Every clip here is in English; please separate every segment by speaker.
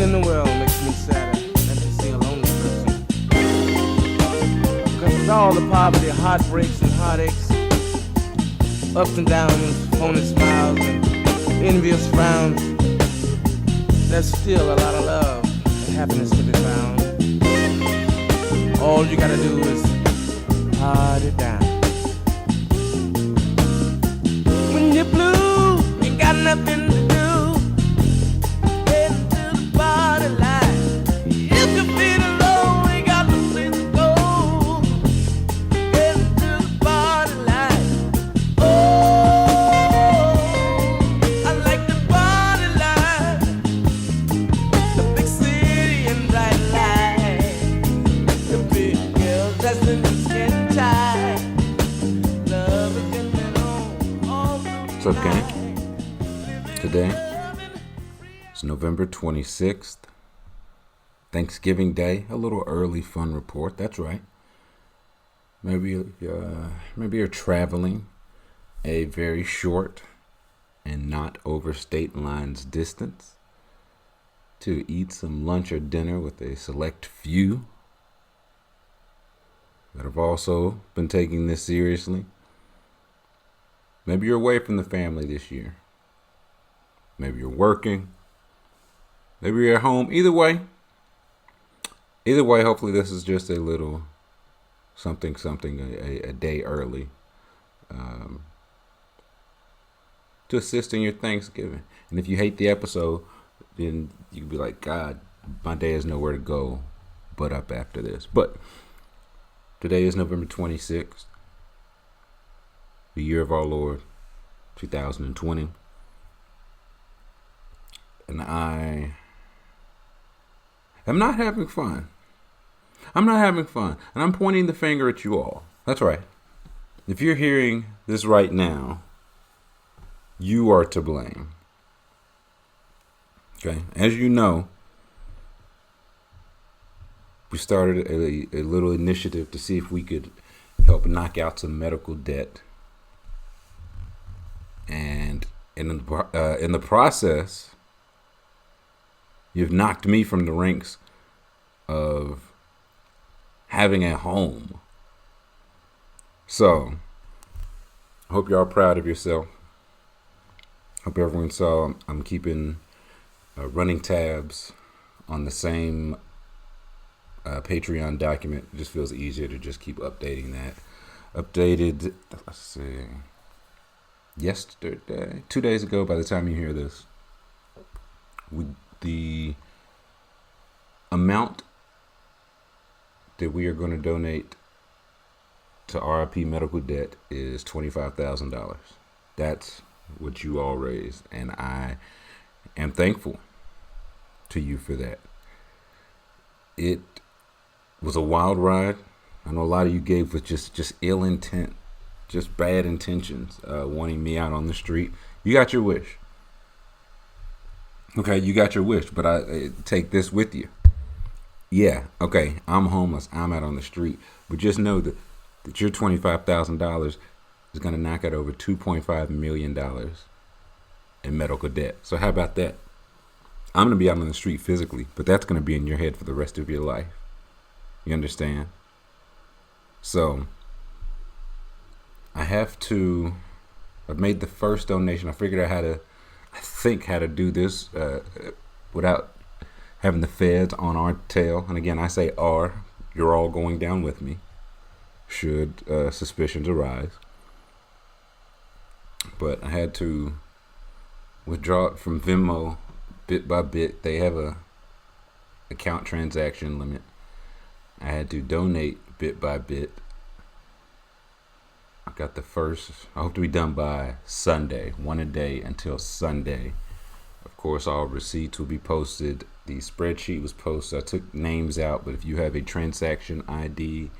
Speaker 1: in the world makes me sadder than to see a lonely person. Because with all the poverty, heartbreaks and heartaches, ups and downs, phony smiles and envious frowns, there's still a lot of love and happiness to be found. All you gotta do is hard it down. When you're blue, you got nothing to do. Head to the party line. You can feel alone, you got no place to go. Head to the party line. Oh, I like the party line. The big city and bright lights. The big girls dressed in skin tight. Love is getting on all the
Speaker 2: What's up, gang? Today is November 26th, Thanksgiving Day. A little early fun report. That's right. Maybe you're traveling a very short and not over state lines distance to eat some lunch or dinner with a select few that have also been taking this seriously. Maybe you're away from the family this year. Maybe you're working. Maybe you're at home. Either way, hopefully this is just a little something, a day early to assist in your Thanksgiving. And if you hate the episode, then you can be like, God, my day has nowhere to go but up after this. But today is November 26th. The year of our Lord, 2020. And I am not having fun. I'm not having fun. And I'm pointing the finger at you all. That's right. If you're hearing this right now, you are to blame. Okay? As you know, we started a little initiative to see if we could help knock out some medical debt. And in the process, you've knocked me from the ranks of having a home. So, I hope you're all proud of yourself. Hope everyone saw I'm keeping running tabs on the same Patreon document. It just feels easier to just keep updating that. Updated, let's see. Yesterday, 2 days ago, by the time you hear this, the amount that we are going to donate to RIP medical debt is $25,000. That's what you all raised, and I am thankful to you for that. It was a wild ride. I know a lot of you gave with just ill intent. Just bad intentions, wanting me out on the street. You got your wish. Okay, you got your wish, but I take this with you. Yeah, okay, I'm homeless. I'm out on the street. But just know that your $25,000 is going to knock out over $2.5 million in medical debt. So how about that? I'm going to be out on the street physically, but that's going to be in your head for the rest of your life. You understand? So I've made the first donation. I figured out how to do this without having the feds on our tail. And again, I say "our." You're all going down with me should suspicions arise. But I had to withdraw it from Venmo bit by bit. They have a account transaction limit. I had to donate bit by bit. I got the first. I hope to be done by Sunday. One a day until Sunday. Of course, all receipts will be posted. The spreadsheet was posted. I took names out, but if you have a transaction ID,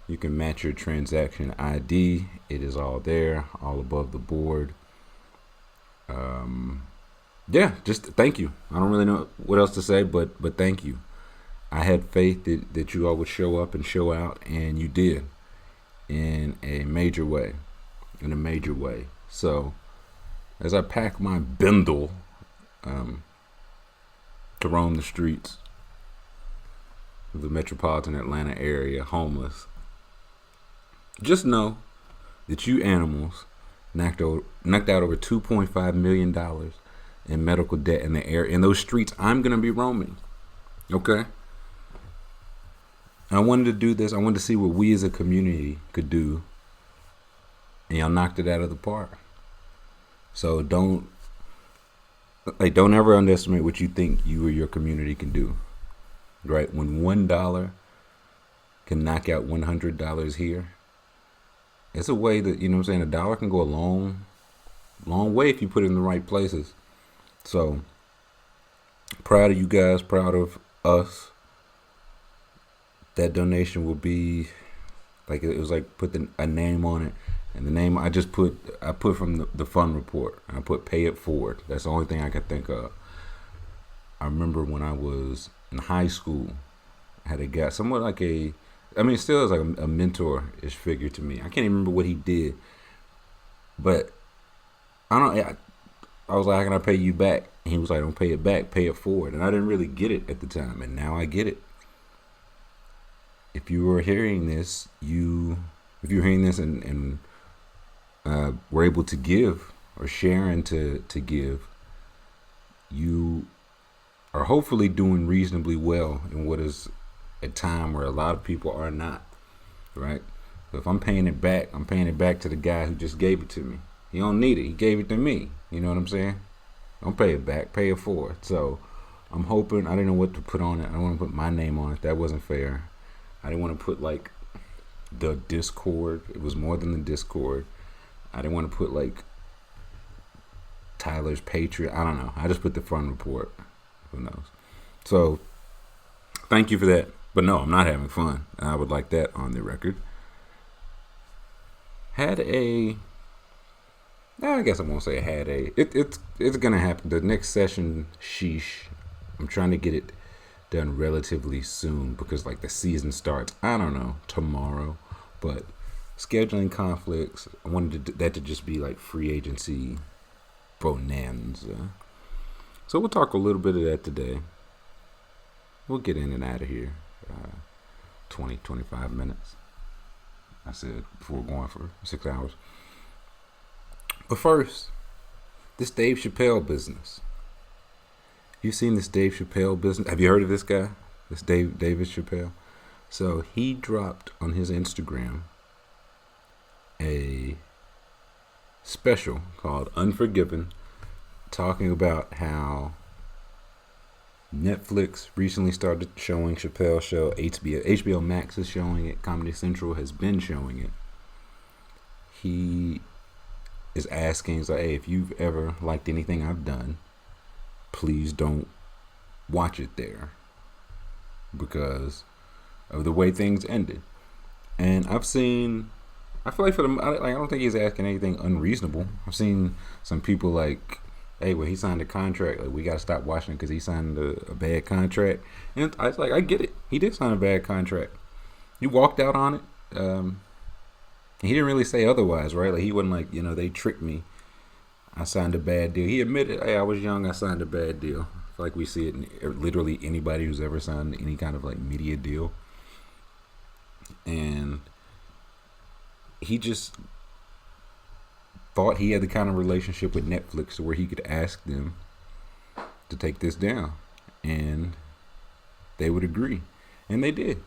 Speaker 2: you can match your transaction ID. It is all there, all above the board. Yeah, just thank you. I don't really know what else to say, but thank you. I had faith that you all would show up and show out, and you did. In a major way. So, as I pack my bindle, to roam the streets of the metropolitan Atlanta area homeless, just know that you animals knocked out over $2.5 million in medical debt in the air in those streets I'm going to be roaming. Okay? I wanted to do this. I wanted to see what we as a community could do. And y'all knocked it out of the park. So don't ever underestimate what you think you or your community can do. Right? When $1 can knock out $100 here, it's a way that, you know what I'm saying, a dollar can go a long way if you put it in the right places. So, proud of you guys, proud of us. That donation will be, like, it was like put a name on it. And the name I put from the fund report. I put pay it forward. That's the only thing I could think of. I remember when I was in high school, I had a guy, somewhat like it still is like a mentor-ish figure to me. I can't even remember what he did. But I was like, how can I pay you back? And he was like, don't pay it back, pay it forward. And I didn't really get it at the time, and now I get it. If you were hearing this, and were able to give or sharing to give, you are hopefully doing reasonably well in what is a time where a lot of people are not, right? So if I'm paying it back to the guy who just gave it to me. He don't need it. He gave it to me. You know what I'm saying? Don't pay it back. Pay it forward. So I'm hoping, I didn't know what to put on it. I don't want to put my name on it. That wasn't fair. I didn't want to put like the Discord. It was more than the Discord. I didn't want to put like Tyler's Patreon. I don't know. I just put the fund report. Who knows? So thank you for that. But no, I'm not having fun. I would like that on the record. I guess I won't say it's gonna happen. The next session, sheesh. I'm trying to get it done relatively soon because like the season starts, I don't know, tomorrow. But scheduling conflicts, I wanted that to just be like free agency bonanza. So we'll talk a little bit of that today. We'll get in and out of here. 25 minutes. I said before going for 6 hours. But first, this Dave Chappelle business. You seen this Dave Chappelle business? Have you heard of this guy? This David Chappelle? So he dropped on his Instagram a special called Unforgiven, talking about how Netflix recently started showing Chappelle's show. HBO Max is showing it. Comedy Central has been showing it. He is asking, he's like, hey, if you've ever liked anything I've done, please don't watch it there because of the way things ended. And I feel like I don't think he's asking anything unreasonable. I've seen some people like, hey, well, he signed a contract. Like, we got to stop watching it because he signed a bad contract. And I was like, I get it. He did sign a bad contract. He walked out on it. He didn't really say otherwise, right? Like, he wasn't like, they tricked me. I signed a bad deal. He admitted, hey, I was young. I signed a bad deal. I feel like we see it in literally anybody who's ever signed any kind of like media deal. And he just thought he had the kind of relationship with Netflix to where he could ask them to take this down, and they would agree, and they did.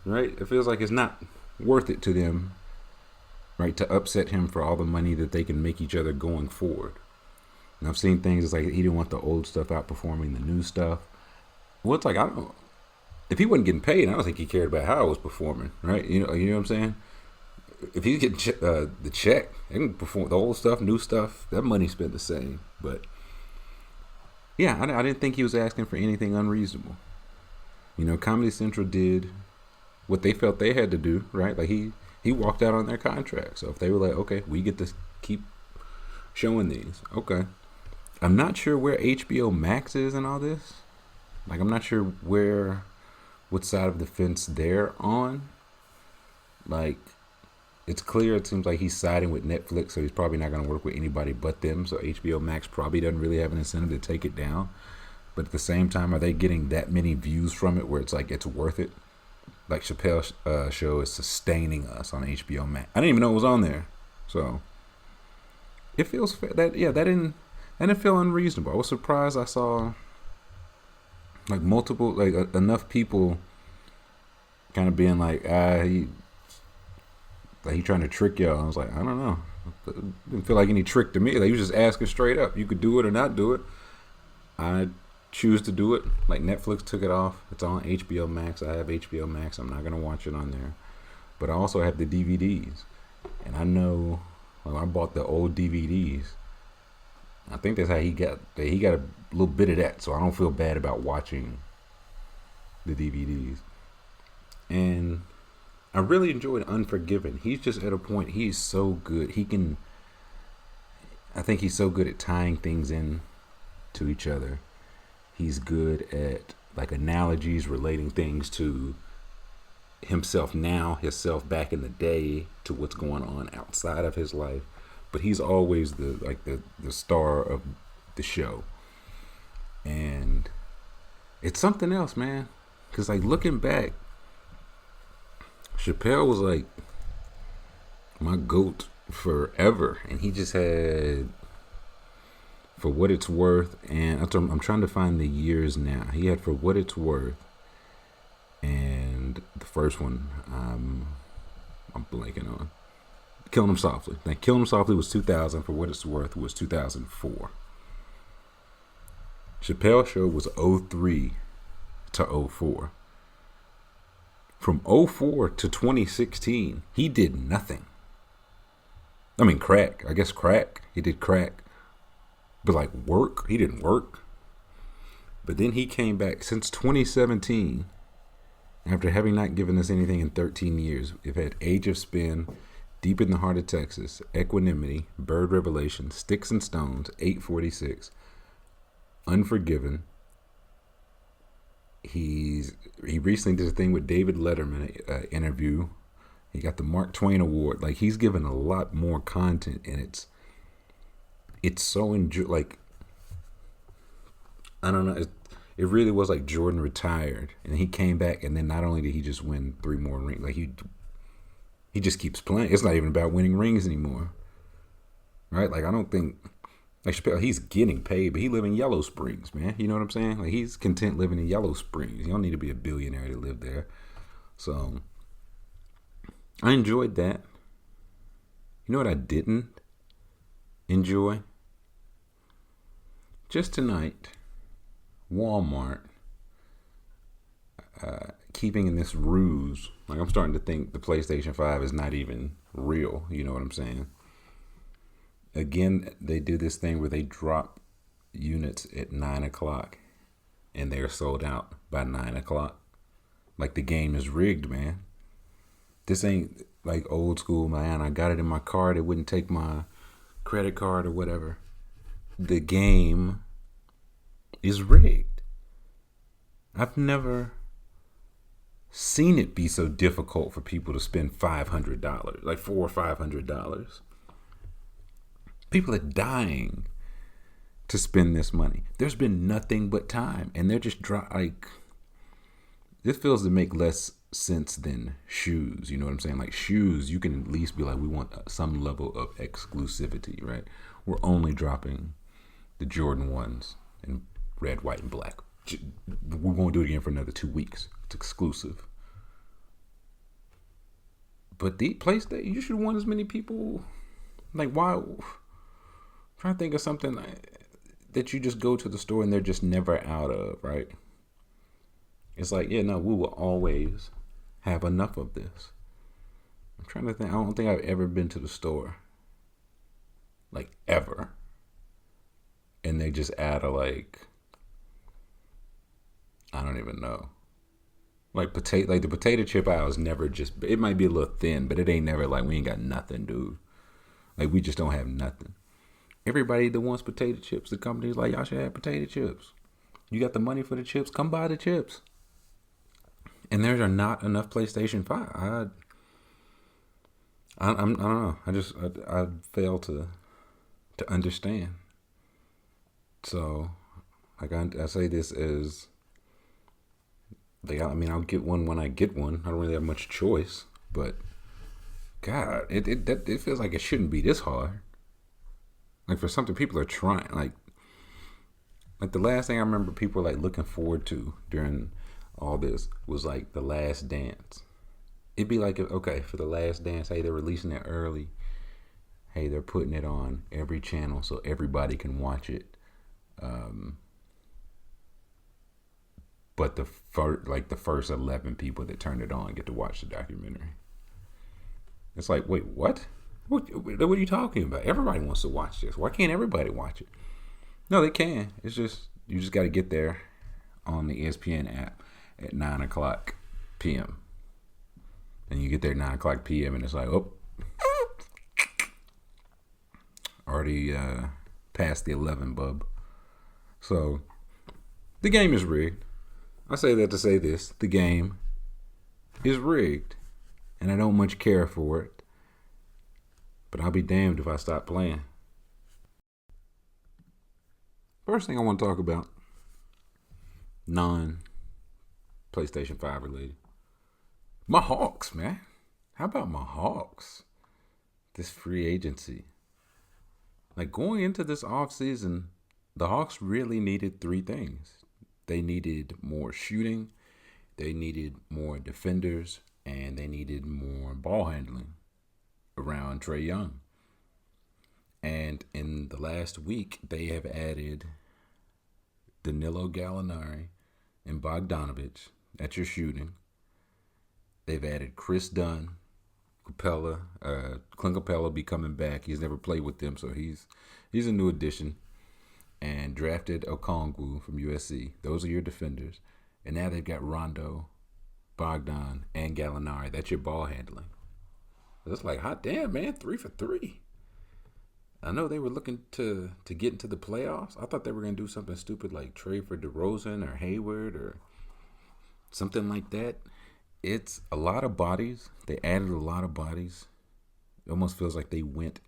Speaker 2: Right? It feels like it's not worth it to them, right, to upset him for all the money that they can make each other going forward. And I've seen things, it's like he didn't want the old stuff outperforming the new stuff. Well, it's like, if he wasn't getting paid, I don't think he cared about how I was performing, right? You know what I'm saying? If he's getting the check, they can perform the old stuff, new stuff. That money's spent the same. But yeah, I didn't think he was asking for anything unreasonable. Comedy Central did what they felt they had to do, right? Like he walked out on their contract. So if they were like, okay, we get to keep showing these, okay. I'm not sure where HBO Max is in all this. Like, I'm not sure what side of the fence they're on. Like, it's clear, it seems like he's siding with Netflix, so he's probably not going to work with anybody but them. So HBO Max probably doesn't really have an incentive to take it down. But at the same time, are they getting that many views from it where it's like it's worth it? Like Chappelle's show is sustaining us on HBO Max. I didn't even know it was on there, so it feels fair. That didn't feel unreasonable. I was surprised I saw like multiple enough people kind of being like he trying to trick y'all. I was like, I don't know. It didn't feel like any trick to me. Like, you just asking straight up. You could do it or not do it. I choose to do it. Like, Netflix took it off. It's on HBO Max. I have HBO Max. I'm not gonna watch it on there. But I also have the DVDs, and I know I bought the old DVDs. I think that's how he got a little bit of that. So I don't feel bad about watching the DVDs. And I really enjoyed Unforgiven. He's just at a point, he's so good. I think he's so good at tying things in to each other. He's good at like analogies, relating things to himself now, himself back in the day, to what's going on outside of his life. But he's always the star of the show. And it's something else, man. Because like looking back, Chappelle was like my GOAT forever, and he just had For What It's Worth, and I'm trying to find the years now. He had For What It's Worth, and the first one I'm blanking on. Killing Him Softly. Now, Killing Him Softly was 2000. For What It's Worth was 2004. Chappelle Show was 03 to 04. From 04 to 2016, he did nothing. I mean, crack. I guess crack. He did crack. But like work, he didn't work. But then he came back since 2017, after having not given us anything in 13 years. We've had Age of Spin, Deep in the Heart of Texas, Equanimity, Bird Revelation, Sticks and Stones, 846, Unforgiven. He recently did a thing with David Letterman, interview. He got the Mark Twain Award. Like, he's given a lot more content, and it's so like, I don't know. It really was like Jordan retired, and he came back, and then not only did he just win 3 more rings, like he just keeps playing. It's not even about winning rings anymore, right? Like, I don't think. Like Chappelle, he's getting paid, but he live in Yellow Springs, man. You know what I'm saying? Like, he's content living in Yellow Springs. You don't need to be a billionaire to live there. So, I enjoyed that. You know what I didn't enjoy? Just tonight, Walmart, keeping in this ruse. Like, I'm starting to think the PlayStation 5 is not even real. You know what I'm saying? Again, they do this thing where they drop units at 9 o'clock and they're sold out by 9 o'clock. Like, the game is rigged, man. This ain't like old school, man. I got it in my card. It wouldn't take my credit card or whatever. The game is rigged. I've never seen it be so difficult for people to spend $500, like $400 or $500. People are dying to spend this money. There's been nothing but time, and they're just like, this feels to make less sense than shoes. You know what I'm saying? Like, shoes, you can at least be like, we want some level of exclusivity, right? We're only dropping the Jordan 1s in red, white, and black. We won't do it again for another 2 weeks. It's exclusive. But the place that you should want as many people, like, why? Trying to think of something that you just go to the store and they're just never out of, right? It's like, yeah, no, we will always have enough of this. I'm trying to think. I don't think I've ever been to the store, like, ever, and they just add like, I don't even know. Like, the potato chip aisle is never just, it might be a little thin, but it ain't never like, we ain't got nothing, dude. Like, we just don't have nothing. Everybody that wants potato chips, the company's like, y'all should have potato chips. You got the money for the chips, come buy the chips. And there are not enough PlayStation 5. I don't know. I fail to understand. So Like I say this as I mean, I'll get one when I get one. I don't really have much choice, but God, it feels like it shouldn't be this hard. Like for something people are trying, like the last thing I remember people like looking forward to during all this was like The Last Dance. It'd be like, okay, for The Last Dance, hey, they're releasing it early. Hey, they're putting it on every channel so everybody can watch it. But the first 11 people that turned it on get to watch the documentary. It's like, wait, what? What are you talking about? Everybody wants to watch this. Why can't everybody watch it? No, they can. It's just you just got to get there on the ESPN app at 9:00 p.m. And you get there at 9:00 p.m. and it's like, oh, already past the 11 bub. So the game is rigged. I say that to say this: the game is rigged, and I don't much care for it. But I'll be damned if I stop playing. First thing I want to talk about, non-PlayStation 5 related. My Hawks, man. How about my Hawks? This free agency. Like going into this offseason, the Hawks really needed three things. They needed more shooting, they needed more defenders, and they needed more ball handling around Trae Young. And in the last week, they have added Danilo Gallinari and Bogdanovich at your shooting. They've added Chris Dunn, Clint Capella will be coming back. He's never played with them, so he's a new addition. And drafted Okongwu from USC. Those are your defenders. And now they've got Rondo, Bogdan, and Gallinari. That's your ball handling. It's like, hot damn, man, 3 for 3. I know they were looking to get into the playoffs. I thought they were going to do something stupid like trade for DeRozan or Hayward or something like that. It's a lot of bodies. They added a lot of bodies. It almost feels like they went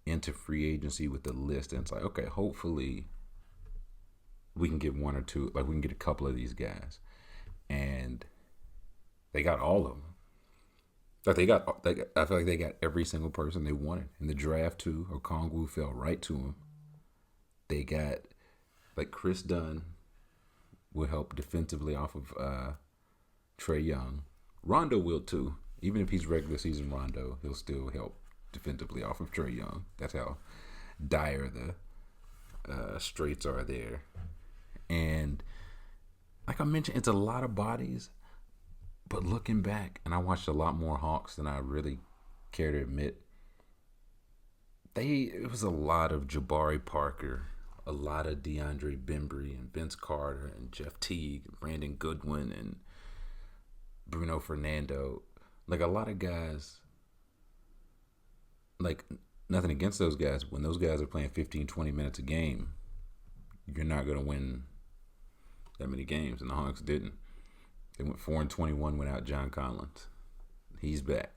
Speaker 2: into free agency with the list. And it's like, okay, hopefully we can get one or two. Like we can get a couple of these guys. And they got all of them. Like I feel like they got every single person they wanted in the draft too. Okongwu fell right to them. They got like Chris Dunn will help defensively off of Trae Young. Rondo will too. Even if he's regular season Rondo, he'll still help defensively off of Trae Young. That's how dire the straits are there. And like I mentioned, it's a lot of bodies. But looking back, and I watched a lot more Hawks than I really care to admit, it was a lot of Jabari Parker, a lot of DeAndre Bembry and Vince Carter and Jeff Teague, Brandon Goodwin and Bruno Fernando. Like a lot of guys, like nothing against those guys. When those guys are playing 15, 20 minutes a game, you're not going to win that many games. And the Hawks didn't. They went 4-21 without John Collins. He's back.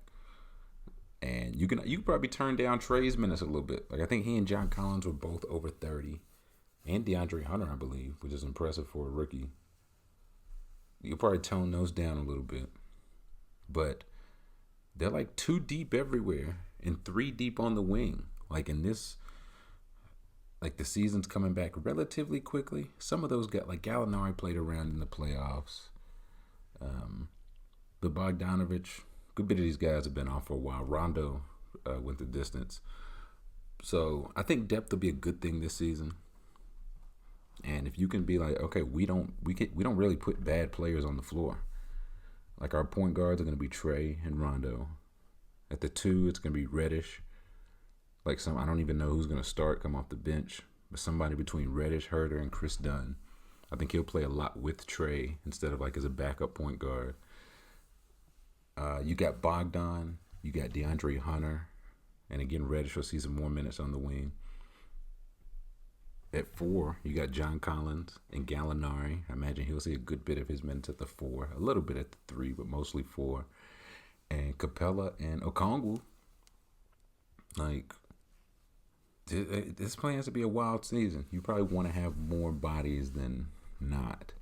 Speaker 2: And you can probably turn down Trae's minutes a little bit. Like I think he and John Collins were both over 30. And DeAndre Hunter, I believe, which is impressive for a rookie. You'll probably tone those down a little bit. But they're like 2 deep everywhere and 3 deep on the wing. Like in this, like the season's coming back relatively quickly. Some of those guys, like Gallinari played around in the playoffs. But Bogdanovich, good bit of these guys have been off for a while. Rondo went the distance. So I think depth will be a good thing this season. And if you can be like, okay, we don't really put bad players on the floor. Like our point guards are going to be Trae and Rondo. At the 2, it's going to be Reddish. Like I don't even know who's going to start, come off the bench. But somebody between Reddish, Herter, and Chris Dunn. I think he'll play a lot with Trae instead of like as a backup point guard. You got Bogdan, you got DeAndre Hunter, and again Reddish will see some more minutes on the wing. At 4, you got John Collins and Gallinari. I imagine he'll see a good bit of his minutes at the 4, a little bit at the 3, but mostly 4. And Capella and Okongwu. Like This plans to be a wild season. You probably want to have more bodies than not.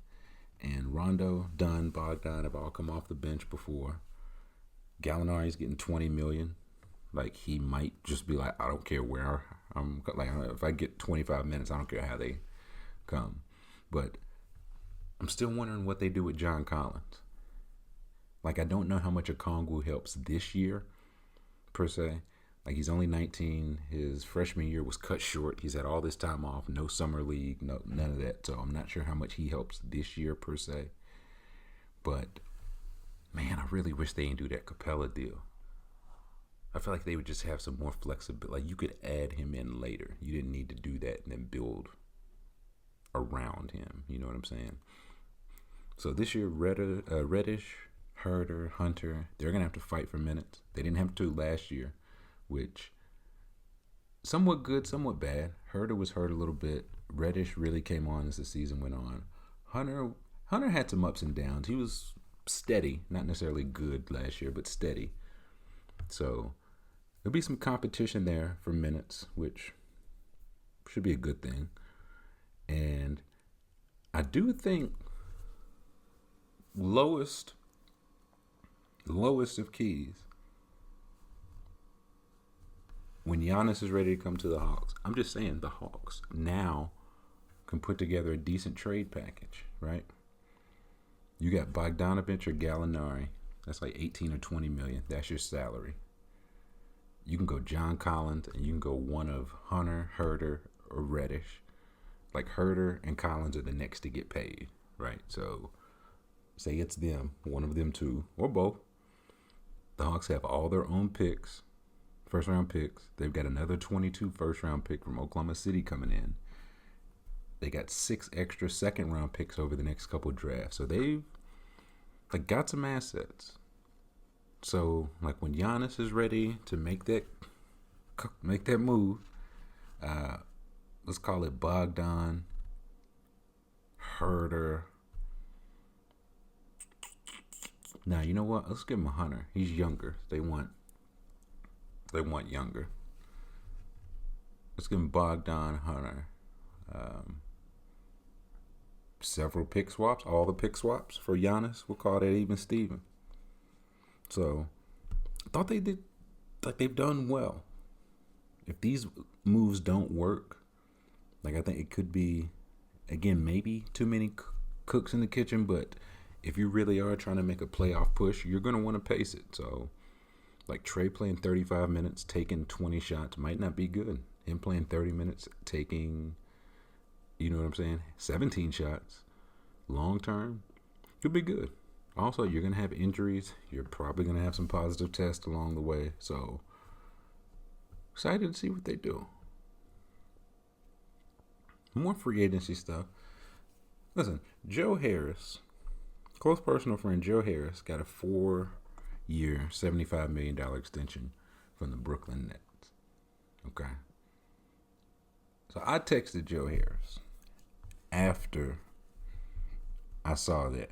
Speaker 2: And Rondo, Dunn, Bogdan have all come off the bench before. Gallinari's getting 20 million. Like, he might just be like, I don't care where I'm. Like, if I get 25 minutes, I don't care how they come. But I'm still wondering what they do with John Collins. Like, I don't know how much Okongwu helps this year, per se. Like, he's only 19. His freshman year was cut short. He's had all this time off. No summer league. No, none of that. So I'm not sure how much he helps this year, per se. But, man, I really wish they didn't do that Capella deal. I feel like they would just have some more flexibility. Like, you could add him in later. You didn't need to do that and then build around him. You know what I'm saying? So this year, Reddish, Herder, Hunter, they're going to have to fight for minutes. They didn't have to last year, which somewhat good, somewhat bad. Herder was hurt a little bit. Reddish really came on as the season went on. Hunter had some ups and downs. He was steady, not necessarily good last year, but steady. So there'll be some competition there for minutes, which should be a good thing. And I do think lowest of keys, when Giannis is ready to come to the Hawks, I'm just saying the Hawks now can put together a decent trade package, right? You got Bogdanovich or Gallinari. That's like 18 or 20 million. That's your salary. You can go John Collins, and you can go one of Hunter, Herder, or Reddish. Like, Herder and Collins are the next to get paid, right? So say it's them, one of them two, or both. The Hawks have all their own picks, first-round picks. They've got another 22 first-round pick from Oklahoma City coming in. They got 6 extra second-round picks over the next couple drafts. So they've got some assets. So, like, when Giannis is ready to make that move, let's call it Bogdan, Herder. Now, you know what? Let's give him a Hunter. He's younger. They want younger. Let's give him Bogdan, Hunter. Several pick swaps, all the pick swaps for Giannis. We'll call that even Steven. So, I thought they did, like, they've done well. If these moves don't work, like, I think it could be, again, maybe too many cooks in the kitchen, but if you really are trying to make a playoff push, you're going to want to pace it. So, like, Trey playing 35 minutes, taking 20 shots might not be good. Him playing 30 minutes, taking, you know what I'm saying, 17 shots, long term, could be good. Also, you're going to have injuries. You're probably going to have some positive tests along the way. So, excited to see what they do. More free agency stuff. Listen, Joe Harris, close personal friend Joe Harris, got a 4-year, $75 million extension from the Brooklyn Nets. Okay. So I texted Joe Harris after I saw that.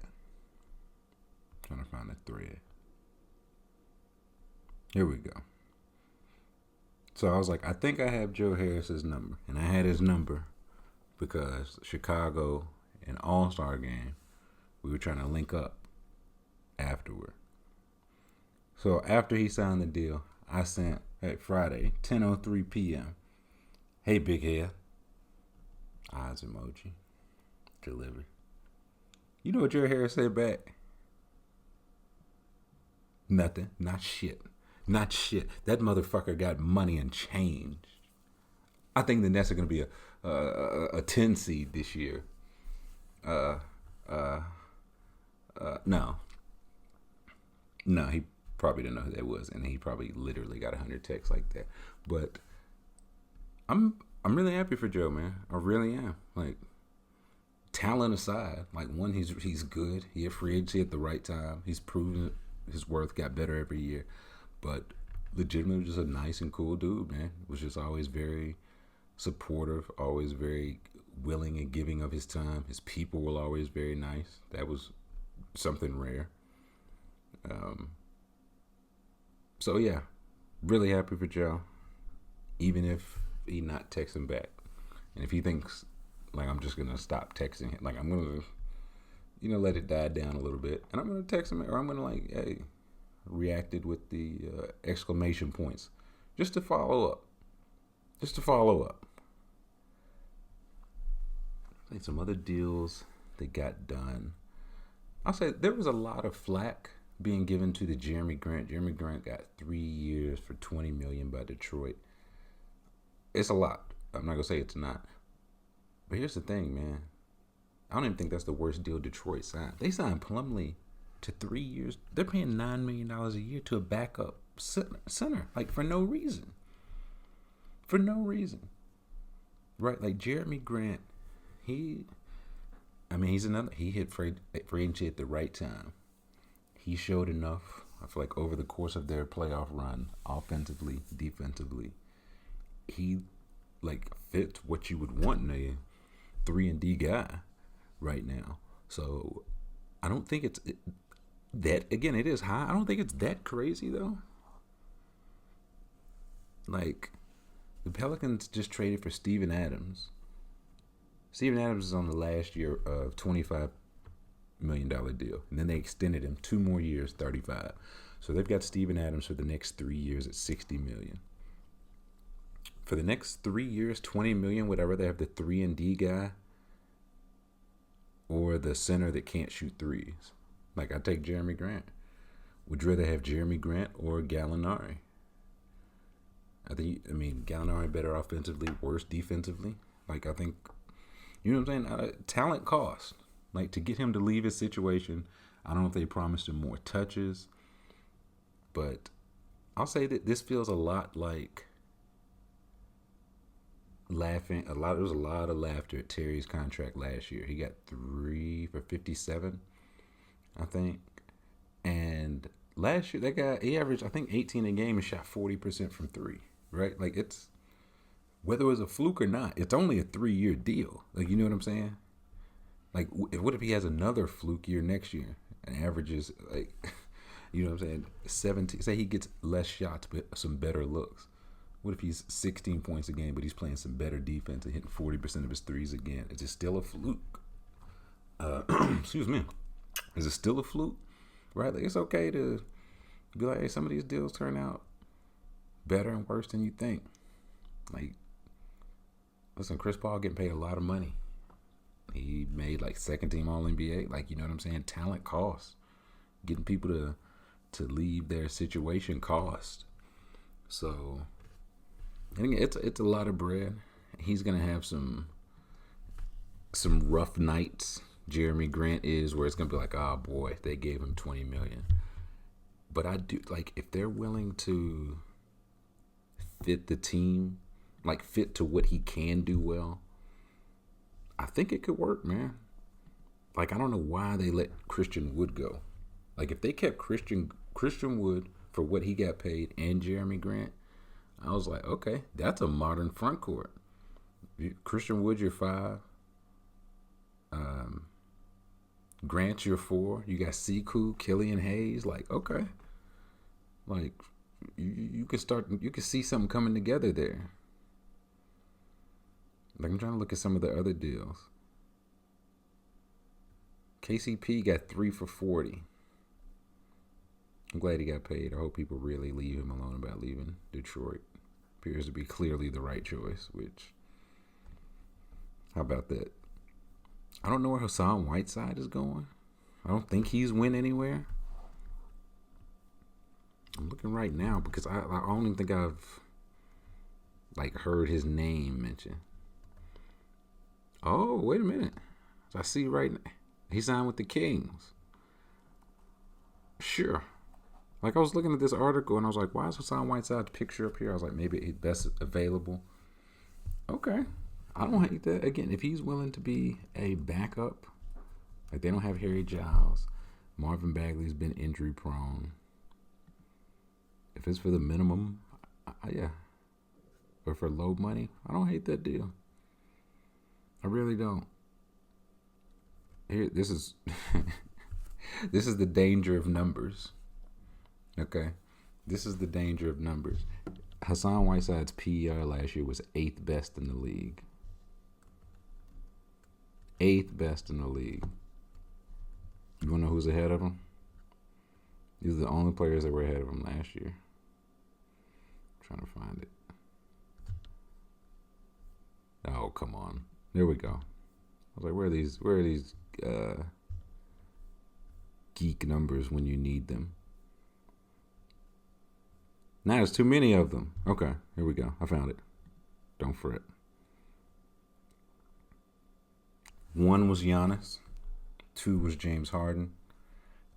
Speaker 2: Trying to find the thread. Here we go. So I was like, I think I have Joe Harris's number. And I had his number because Chicago, an All-Star game, we were trying to link up afterward. So after he signed the deal, I sent, at Friday, 10:03 p.m., hey, big head. Eyes emoji. Delivered. You know what Joe Harris said back? Nothing. Not shit. Not shit. That motherfucker got money and change. I think the Nets are going to be a 10 seed this year. No. No, he probably didn't know who that was, and he probably literally got 100 texts like that. But I'm really happy for Joe, man. I really am. Like, talent aside, like, one, he's good. He had free agency at the right time. He's proven his worth, got better every year. But legitimately just a nice and cool dude, man. Was just always very supportive, always very willing and giving of his time. His people were always very nice. That was something rare. So yeah, really happy for Joe. Even if he not texting back. And if he thinks like I'm just gonna stop texting him, like I'm gonna, let it die down a little bit, and I'm gonna text him, or I'm gonna like, hey, reacted with the exclamation points, just to follow up, Like some other deals that got done. I'll say there was a lot of flack being given to the Jeremy Grant. Jeremy Grant got 3 years for $20 million by Detroit. It's a lot. I'm not gonna say it's not. But here's the thing, man. I don't even think that's the worst deal Detroit signed. They signed Plumlee to 3 years. They're paying $9 million a year to a backup center, like for no reason. For no reason, right? Like Jeremy Grant, he's another. He hit free agency at the right time. He showed enough. I feel like over the course of their playoff run, offensively, defensively, he like fits what you would want in a 3-and-D guy right now. So I don't think it's that. Again, it is high. I don't think it's that crazy though. Like the Pelicans just traded for Steven Adams. Steven Adams is on the last year of $25 million deal, and then they extended him 2 more years, 35. So they've got Steven Adams for the next 3 years at $60 million. For the next 3 years, $20 million. Would I rather have the 3-and-D guy or the center that can't shoot threes? Like I take Jeremy Grant. Would you rather have Jeremy Grant or Gallinari? Gallinari better offensively, worse defensively. Like I think, you know what I'm saying? Talent cost. Like to get him to leave his situation, I don't know if they promised him more touches, but I'll say that this feels a lot like laughing. There was a lot of laughter at Terry's contract last year. He got 3 for $57, I think. And last year that guy, he averaged I think 18 a game and shot 40% from 3. Right? Like it's, whether it was a fluke or not, it's only a 3-year deal. Like, you know what I'm saying? Like, what if he has another fluke year next year and averages, like, you know what I'm saying, 17, say he gets less shots but some better looks. What if he's 16 points a game but he's playing some better defense and hitting 40% of his threes again? Is it still a fluke? Excuse me. Is it still a fluke? Right? Like, it's okay to be like, hey, some of these deals turn out better and worse than you think. Like, listen, Chris Paul getting paid a lot of money. He made like second team All NBA. Like, you know what I'm saying? Talent costs. Getting people to leave their situation cost. So, and again, it's a lot of bread. He's gonna have some rough nights. Jeremy Grant is, where it's gonna be like, oh boy, they gave him $20 million. But I do like, if they're willing to fit the team, like fit to what he can do well, I think it could work, man. Like, I don't know why they let Christian Wood go. Like, if they kept Christian Wood for what he got paid and Jeremy Grant, I was like, okay, that's a modern front court. Christian Wood, you're 5. Grant, you're 4. You got Siku, Killian Hayes. Like, okay. Like, you can see something coming together there. Like, I'm trying to look at some of the other deals. KCP got 3 for $40. I'm glad he got paid. I hope people really leave him alone about leaving Detroit. Appears to be clearly the right choice, which, how about that? I don't know where Hassan Whiteside is going. I don't think he's went anywhere. I'm looking right now because I don't even think I've like heard his name mentioned. Oh, wait a minute. I see right now. He signed with the Kings. Sure. Like, I was looking at this article and I was like, why is Hassan Whiteside's picture up here? I was like, maybe he's best available. Okay. I don't hate that. Again, if he's willing to be a backup, like they don't have Harry Giles. Marvin Bagley's been injury prone. If it's for the minimum, yeah. Or for low money, I don't hate that deal. I really don't. Here, this is this is the danger of numbers. Okay, this is the danger of numbers. Hassan Whiteside's PER last year was 8th best in the league. 8th best in the league. You want to know who's ahead of him? These are the only players that were ahead of him last year. I'm trying to find it. Oh, come on. There we go. I was like, where are these geek numbers when you need them? Now there's too many of them. Okay, here we go. I found it. Don't fret. 1 was Giannis. 2 was James Harden.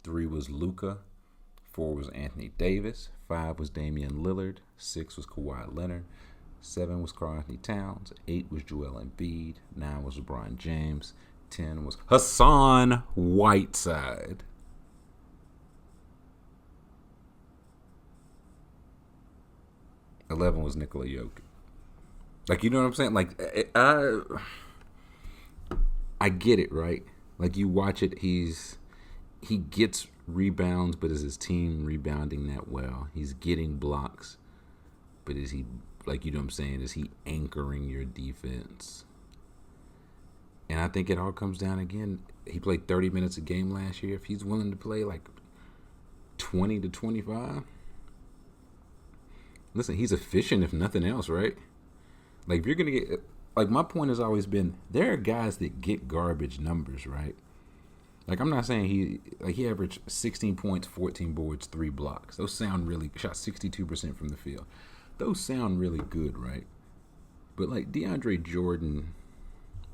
Speaker 2: 3 was Luka. 4 was Anthony Davis. 5 was Damian Lillard. 6 was Kawhi Leonard. 7 was Karl Anthony Towns. 8 was Joel Embiid. 9 was LeBron James. 10 was Hassan Whiteside. $11 was Nikola Jokic. Like, you know what I'm saying? Like, I get it, right? Like, you watch it, he gets rebounds, but is his team rebounding that well? He's getting blocks, but is he, like, you know what I'm saying? Is he anchoring your defense? And I think it all comes down again. He played 30 minutes a game last year. If he's willing to play like 20 to 25, listen, he's efficient if nothing else, right? Like, if you're going to get, like, my point has always been, there are guys that get garbage numbers, right? Like, I'm not saying he averaged 16 points, 14 boards, 3 blocks. Those sound really, shot 62% from the field. Those sound really good, right? But, like, DeAndre Jordan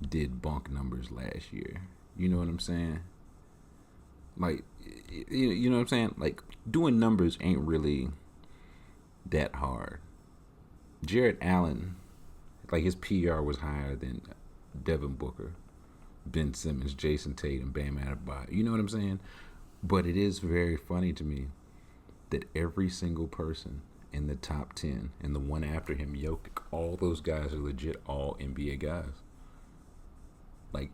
Speaker 2: did bunk numbers last year. You know what I'm saying? Like, you know what I'm saying? Like, doing numbers ain't really that hard. Jared Allen, like, his PR was higher than Devin Booker, Ben Simmons, Jason Tatum, Bam Adebayo. You know what I'm saying? But it is very funny to me that every single person in the top 10 and the one after him, Jokic, all those guys are legit all NBA guys. Like,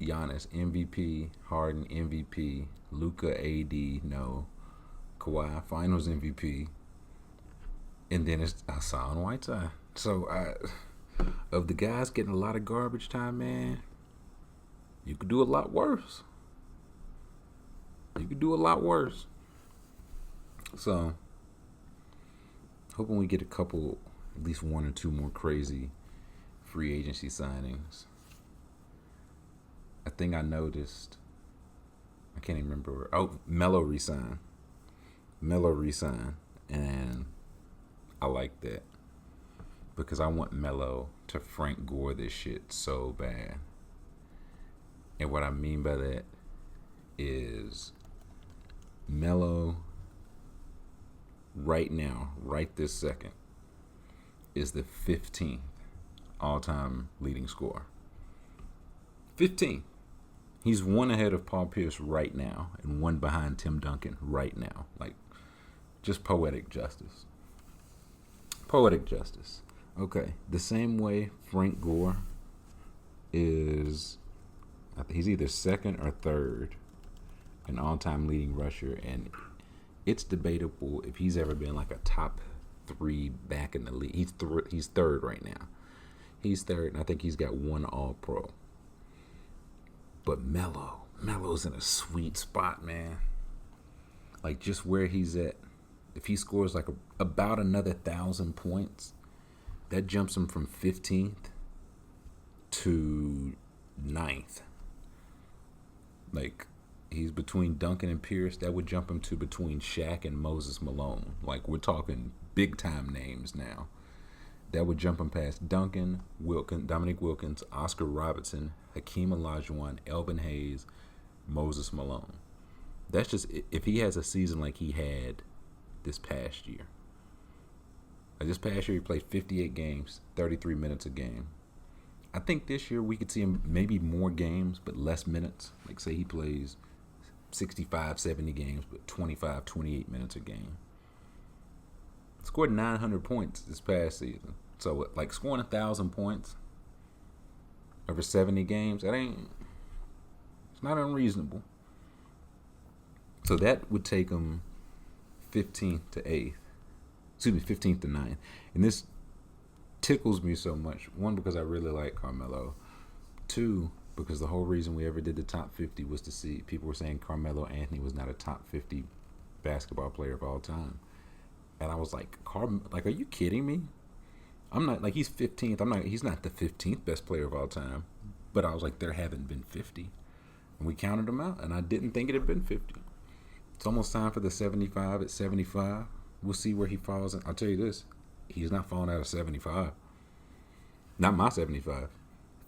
Speaker 2: Giannis, MVP, Harden, MVP, Luka, AD, no, Kawhi, Finals MVP, and then it's Hassan Whiteside. So, of the guys getting a lot of garbage time, man, you could do a lot worse. You could do a lot worse. So, hoping we get a couple, at least 1 or 2 more crazy free agency signings. A thing I noticed, I can't even remember. Oh, Melo re-signed. And I like that because I want Melo to Frank Gore this shit so bad. And what I mean by that is Melo right now, right this second, is the 15th all-time leading scorer. 15. He's 1 ahead of Paul Pierce right now and 1 behind Tim Duncan right now. Like, just poetic justice. Poetic justice. Okay, the same way Frank Gore is, I think he's either 2nd or 3rd an all-time leading rusher, and it's debatable if he's ever been like a top 3 back in the league. He's 3rd right now. He's 3rd, and I think he's got 1 All-Pro. But Melo's in a sweet spot, man. Like, just where he's at. If he scores like about another 1,000 points, that jumps him from 15th to 9th. Like, he's between Duncan and Pierce. That would jump him to between Shaq and Moses Malone. Like, we're talking big time names now. That would jump him past Duncan, Dominique Wilkins, Oscar Robertson, Hakeem Olajuwon, Elvin Hayes, Moses Malone. That's just if he has a season like he had this past year. Like, this past year he played 58 games, 33 minutes a game. I think this year we could see him maybe more games but less minutes. Like, say he plays 65, 70 games but 25, 28 minutes a game. Scored 900 points this past season. So, like, scoring 1,000 points over 70 games, it's not unreasonable. So that would take him 15th to 8th. Excuse me, 15th to 9th. And this tickles me so much. One, because I really like Carmelo. Two, because the whole reason we ever did the top 50 was to see people were saying Carmelo Anthony was not a top 50 basketball player of all time. And I was like, are you kidding me? I'm not, like, he's 15th. He's not the 15th best player of all time. But I was like, there haven't been 50. And we counted them out, and I didn't think it had been 50. It's almost time for the 75 at 75. We'll see where he falls. I'll tell you this, he's not falling out of 75. Not my 75.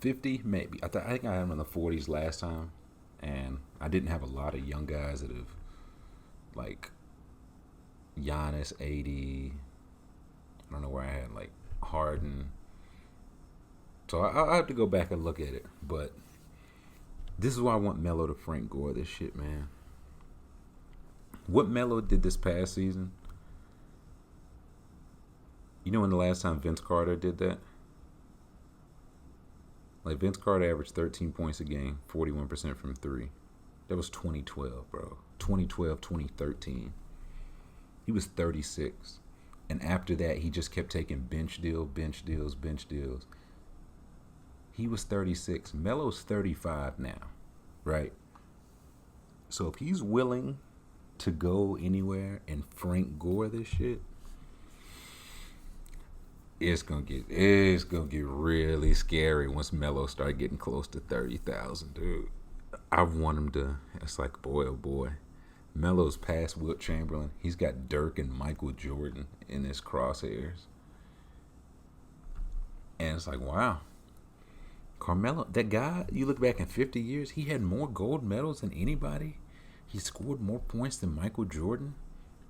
Speaker 2: 50, maybe. I think I had him in the 40s last time, and I didn't have a lot of young guys that have, like, Giannis, 80. I don't know where I had, like, Harden. So I'll have to go back and look at it. But this is why I want Melo to Frank Gore this shit, man. What Melo did this past season, you know when the last time Vince Carter did that? Like, Vince Carter averaged 13 points a game, 41% from three. That was 2012, bro. 2012, 2013. He was 36. And after that, he just kept taking bench deals. He was 36. Melo's 35 now, right? So if he's willing to go anywhere and Frank Gore this shit, it's gonna get really scary once Melo start getting close to 30,000, dude. I want him to. It's like, boy, oh boy, Melo's past Wilt Chamberlain. He's got Dirk and Michael Jordan in his crosshairs, and it's like, wow, Carmelo, that guy. You look back in 50 years, he had more gold medals than anybody. He scored more points than Michael Jordan,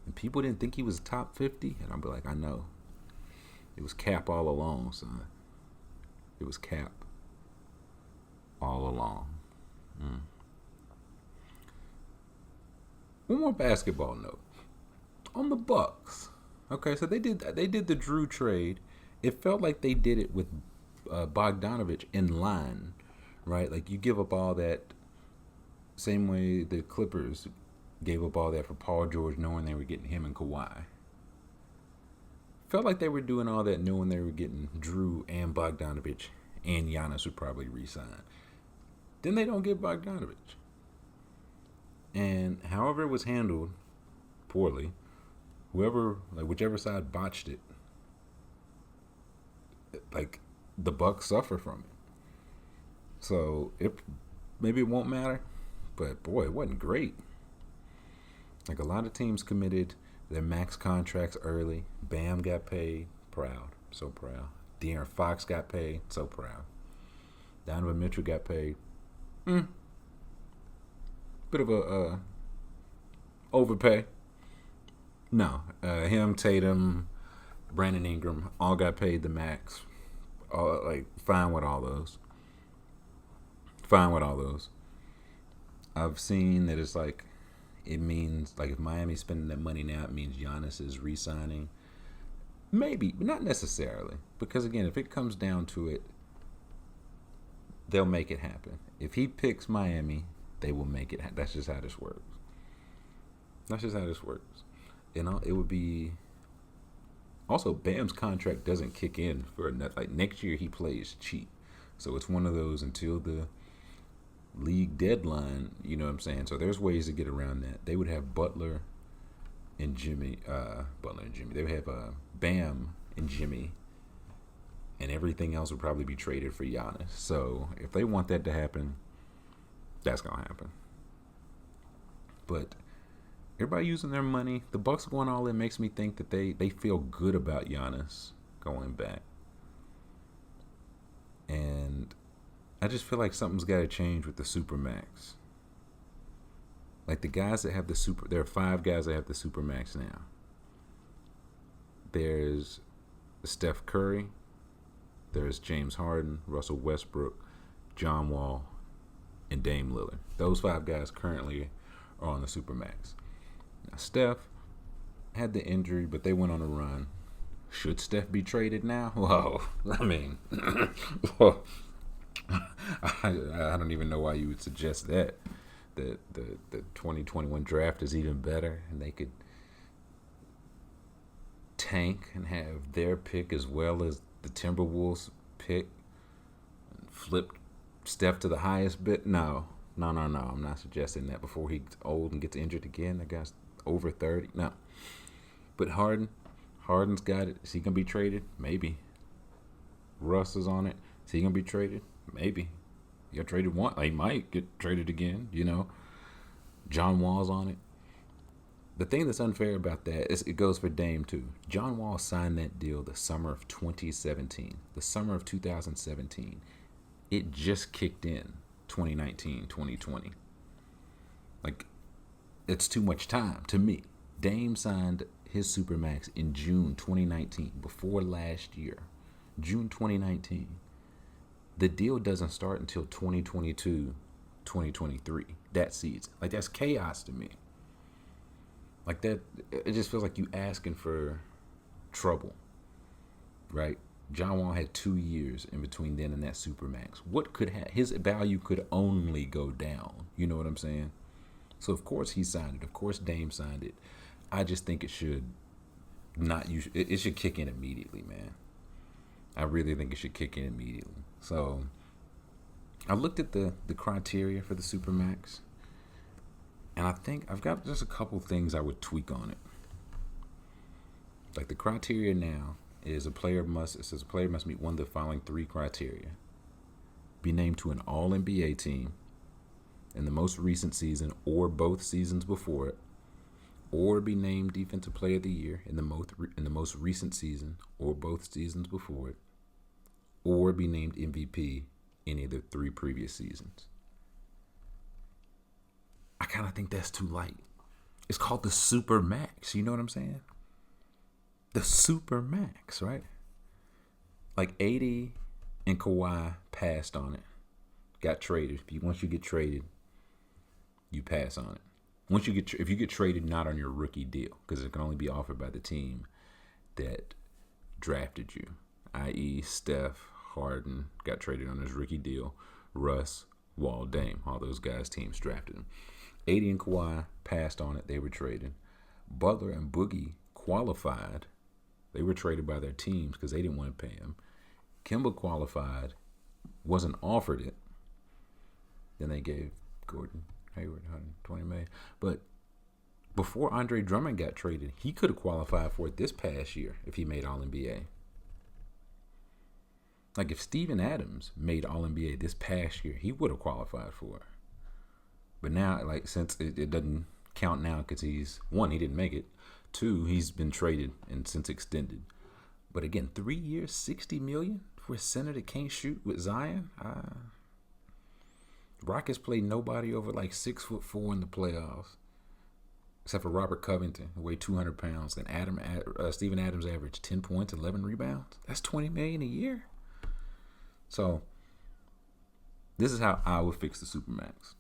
Speaker 2: and people didn't think he was top 50. And I'll be like, I know. It was cap all along, son. It was cap all along. One more basketball note on the Bucks. Okay, so they did the Drew trade. It felt like they did it with Bogdanovich in line, right? Like, you give up all that same way the Clippers gave up all that for Paul George, knowing they were getting him and Kawhi. Felt like they were doing all that knowing they were getting Drew and Bogdanovich, and Giannis would probably re-sign. Then they don't get Bogdanovich. And however it was handled poorly, whichever side botched it, like, the Bucks suffer from it. So maybe it won't matter, but boy, it wasn't great. Like, a lot of teams committed their max contracts early. Bam got paid. Proud. So proud. De'Aaron Fox got paid. So proud. Donovan Mitchell got paid. Bit of a overpay. No. Him, Tatum, Brandon Ingram all got paid the max. Fine with all those. I've seen that it's like, it means, like, if Miami's spending that money now, it means Giannis is re-signing. Maybe, but not necessarily. Because, again, if it comes down to it, they'll make it happen. If he picks Miami, they will make it happen. That's just how this works. You know, it would be... Also, Bam's contract doesn't kick in for, like, next year he plays cheap. So it's one of those until the league deadline, you know what I'm saying? So there's ways to get around that. They would have Butler and Jimmy. They would have Bam and Jimmy, and everything else would probably be traded for Giannis. So if they want that to happen, that's gonna happen. But everybody using their money, the Bucks going all in makes me think that they feel good about Giannis going back. And I just feel like something's got to change with the Supermax. Like, the guys that have there are 5 guys that have the Supermax now. There's Steph Curry, there's James Harden, Russell Westbrook, John Wall, and Dame Lillard. Those 5 guys currently are on the Supermax. Now, Steph had the injury, but they went on a run. Should Steph be traded now? Whoa. I mean, whoa. I don't even know why you would suggest that. The 2021 draft is even better, and they could tank and have their pick as well as the Timberwolves pick and flip Steph to the highest bid? No. I'm not suggesting that before he gets old and gets injured again. That guy's over 30. No. But Harden's got it. Is he going to be traded? Maybe. Russ is on it. Is he going to be traded? Maybe. He got traded once. He might get traded again, John Wall's on it. The thing that's unfair about that is it goes for Dame too. John Wall signed that deal the summer of 2017. The summer of 2017. It just kicked in 2019, 2020. Like, it's too much time to me. Dame signed his Supermax in June 2019, before last year. June 2019. The deal doesn't start until 2022, 2023, that season. Like, that's chaos to me. Like, that, it just feels like you asking for trouble, right? John Wall had 2 years in between then and that Supermax. What could his value could only go down. You know what I'm saying? So, of course, he signed it. Of course, Dame signed it. I just think it should it should kick in immediately, man. I really think it should kick in immediately. So, I looked at the criteria for the Supermax. And I think I've got just a couple things I would tweak on it. Like, the criteria now is it says a player must meet one of the following 3 criteria. Be named to an All-NBA team in the most recent season or both seasons before it, or be named Defensive Player of the Year in the most recent season or both seasons before it, or be named MVP any of the 3 previous seasons. I kind of think that's too light. It's called the Supermax. You know what I'm saying? The Supermax, right? Like, 80 and Kawhi passed on it. Got traded. Once you get traded, you pass on it. If you get traded, not on your rookie deal, because it can only be offered by the team that drafted you, i.e. Steph, Harden got traded on his rookie deal. Russ, Wall, Dame, all those guys' teams drafted him. 80 and Kawhi passed on it. They were traded. Butler and Boogie qualified. They were traded by their teams because they didn't want to pay him. Kemba qualified, wasn't offered it. Then they gave Gordon Hayward $120 million. But before Andre Drummond got traded, he could have qualified for it this past year if he made All-NBA. Like, if Steven Adams made All-NBA this past year, he would have qualified for it. But now, like, since it doesn't count now because he didn't make it. 2, he's been traded and since extended. But again, 3 years, $60 million for a center that can't shoot with Zion. Rockets played nobody over like 6'4" in the playoffs, except for Robert Covington, who weighed 200 pounds. Then Steven Adams averaged 10 points, 11 rebounds. That's $20 million a year. So this is how I would fix the Supermax.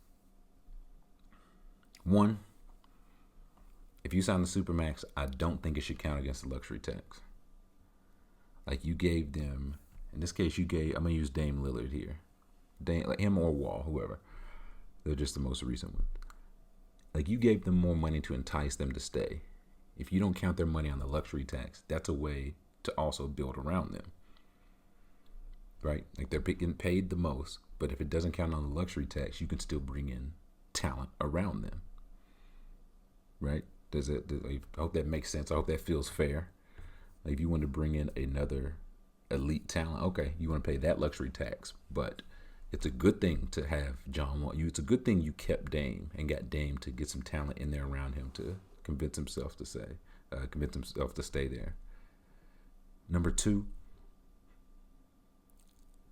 Speaker 2: 1, if you sign the Supermax, I don't think it should count against the luxury tax. Like, you gave them, in this case, I'm going to use Dame Lillard here. Like him or Wall, whoever. They're just the most recent one. Like, you gave them more money to entice them to stay. If you don't count their money on the luxury tax, that's a way to also build around them. Right? Like, they're getting paid the most, but if it doesn't count on the luxury tax, you can still bring in talent around them. Right? I hope that makes sense. I hope that feels fair. Like, if you want to bring in another elite talent, okay, you want to pay that luxury tax, but it's a good thing to have John Wall. It's a good thing you kept Dame and got Dame to get some talent in there around him to convince himself to stay there. Number 2,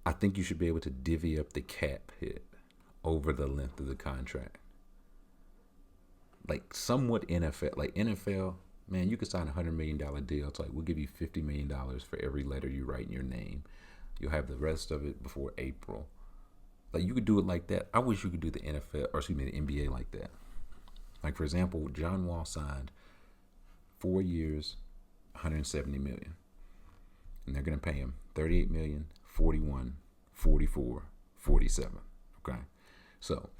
Speaker 2: I think you should be able to divvy up the cap hit over the length of the contract. Like, somewhat NFL. Like, NFL, man, you could sign a $100 million deal. It's like, we'll give you $50 million for every letter you write in your name. You'll have the rest of it before April. Like, you could do it like that. I wish you could do the the NBA like that. Like, for example, John Wall signed 4 years, $170 million. And they're going to pay him $38 million, $41, $44, $47. Okay? So,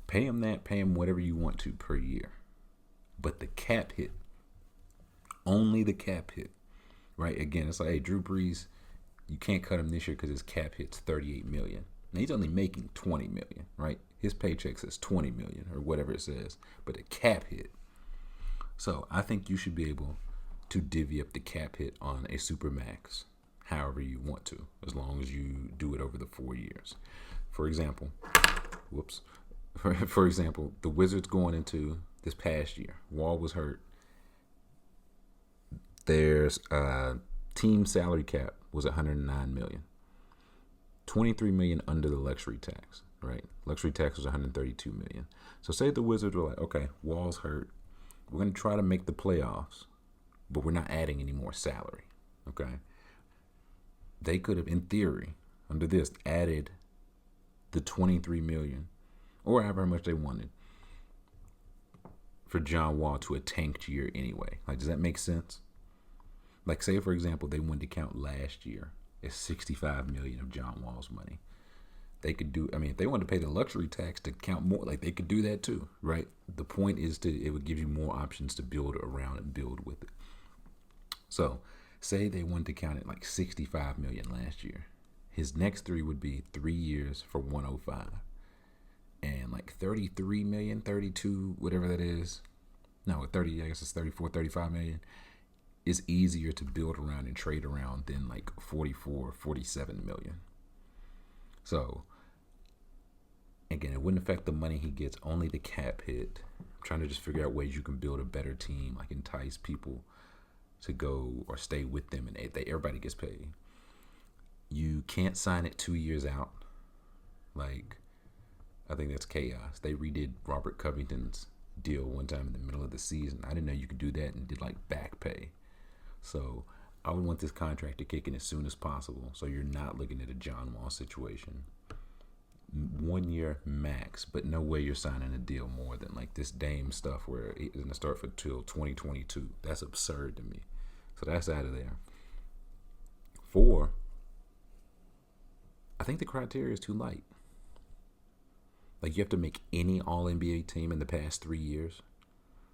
Speaker 2: pay him that, pay him whatever you want to per year. But the cap hit, only the cap hit, right? Again, it's like, hey, Drew Brees, you can't cut him this year because his cap hits 38 million. Now he's only making 20 million, right? His paycheck says 20 million or whatever it says, but the cap hit. So I think you should be able to divvy up the cap hit on a Supermax however you want to, as long as you do it over the 4 years. For example, for example, the Wizards going into this past year, Wall was hurt. There's team salary cap was 109 million. 23 million under the luxury tax, right? Luxury tax was 132 million. So say the Wizards were like, okay, Wall's hurt. We're going to try to make the playoffs, but we're not adding any more salary, okay? They could have, in theory, under this, added the 23 million or however much they wanted for John Wall to a tanked year anyway. Like, does that make sense? Like, say, for example, they wanted to count last year as 65 million of John Wall's money. They could do, I mean, if they wanted to pay the luxury tax to count more, like, they could do that too, right? The point is it would give you more options to build around and build with it. So, say they wanted to count it like 65 million last year. His next three would be 3 years for 105. And like 33 million, 32, whatever that is. No, 30, I guess it's 34, 35 million. Is easier to build around and trade around than like 44, 47 million. So, again, it wouldn't affect the money he gets, only the cap hit. I'm trying to just figure out ways you can build a better team, like entice people to go or stay with them, and everybody gets paid. You can't sign it 2 years out. Like, I think that's chaos. They redid Robert Covington's deal one time in the middle of the season. I didn't know you could do that, and did like back pay. So I would want this contract to kick in as soon as possible, so you're not looking at a John Wall situation. 1 year max, but no way you're signing a deal more than like this Dame stuff where it's going to start for till 2022. That's absurd to me. So that's out of there. 4, I think the criteria is too light. Like, you have to make any All-NBA team in the past 3 years.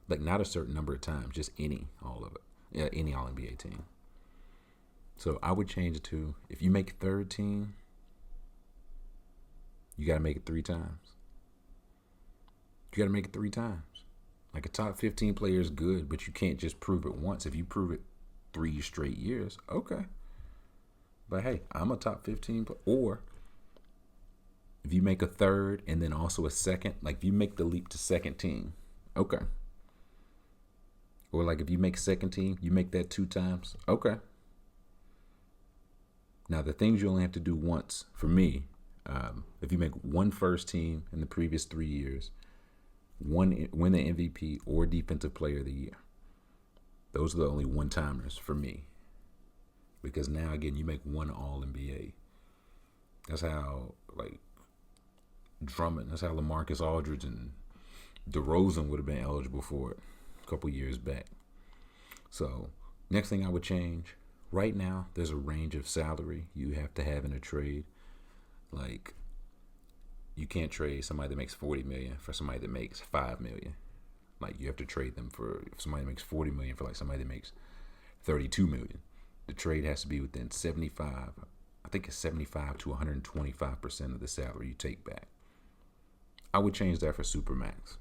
Speaker 2: Like, not a certain number of times, just any, all of it. Yeah, any All-NBA team. So I would change it to, if you make third team, you got to make it 3 times. You got to make it 3 times. Like, a top 15 player is good, but you can't just prove it once. If you prove it 3 straight years, okay. But hey, I'm a top 15 player. Or if you make a third and then also a second, like if you make the leap to second team, okay. Or like if you make second team, you make that 2 times, okay. Now the things you only have to do once, for me, if you make 1 first team in the previous 3 years, win the MVP or Defensive Player of the Year. Those are the only one-timers for me. Because now, again, you make 1 All-NBA. That's how, like, Drummond, that's how LaMarcus Aldridge and DeRozan would have been eligible for it a couple years back. So, next thing I would change, right now, there's a range of salary you have to have in a trade. Like, you can't trade somebody that makes $40 million for somebody that makes $5 million. Like, you have to trade them for somebody that makes $40 million for like somebody that makes $32 million. The trade has to be within 75, I think it's 75 to 125% of the salary you take back. I would change that for Supermax.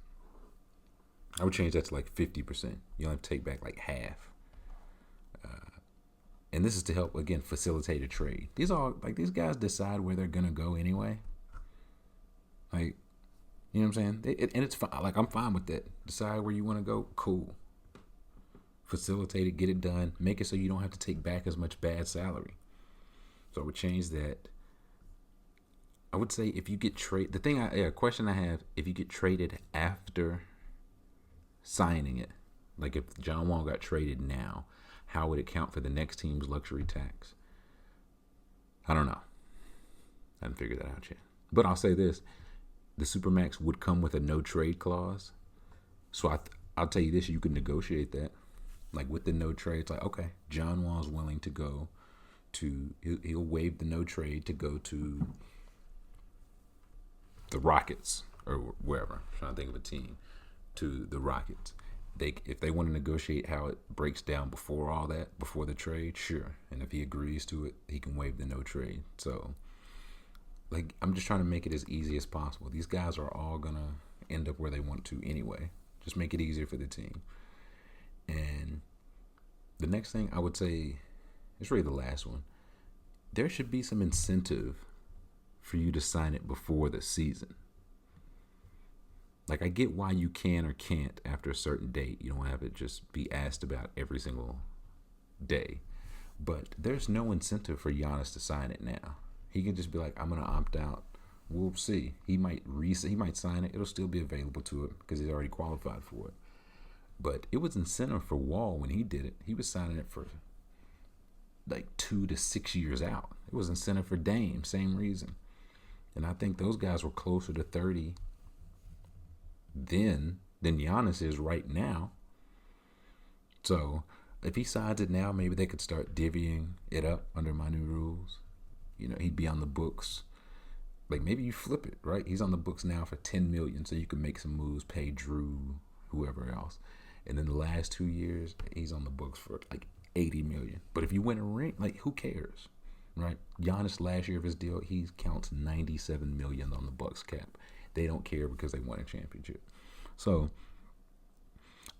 Speaker 2: I would change that to like 50%. You only have to take back like half. And this is to help, again, facilitate a trade. These guys decide where they're going to go anyway. Like, you know what I'm saying? And it's fine. Like, I'm fine with that. Decide where you want to go. Cool. Facilitate it, get it done, make it so you don't have to take back as much bad salary. So I would change that. I would say if you get traded, question I have, if you get traded after signing it, like if John Wall got traded now, how would it count for the next team's luxury tax? I don't know. I haven't figured that out yet. But I'll say this, the Supermax would come with a no trade clause. So I'll tell you this, you can negotiate that. Like with the no trade, it's like, okay, John Wall's willing to go to, he'll waive the no trade to go to the Rockets or wherever. I'm trying to think of a team, to the Rockets. if they want to negotiate how it breaks down before all that, before the trade, sure. And if he agrees to it, he can waive the no trade. So, like, I'm just trying to make it as easy as possible. These guys are all gonna end up where they want to anyway. Just make it easier for the team. And the next thing I would say, it's really the last one. There should be some incentive for you to sign it before the season. Like, I get why you can or can't after a certain date. You don't have it just be asked about every single day. But there's no incentive for Giannis to sign it now. He can just be like, I'm going to opt out. We'll see. He might sign it. It'll still be available to him because he's already qualified for it. But it was incentive for Wall when he did it. He was signing it for like 2 to 6 years out. It was incentive for Dame, same reason. And I think those guys were closer to 30 then than Giannis is right now. So if he signs it now, maybe they could start divvying it up under my new rules. You know, he'd be on the books. Like, maybe you flip it, right? He's on the books now for $10 million, so you can make some moves, pay Drew, whoever else. And then the last 2 years, he's on the books for like $80 million. But if you win a ring, like, who cares, right? Giannis last year of his deal, he counts $97 million on the Bucks cap. They don't care because they won a championship. So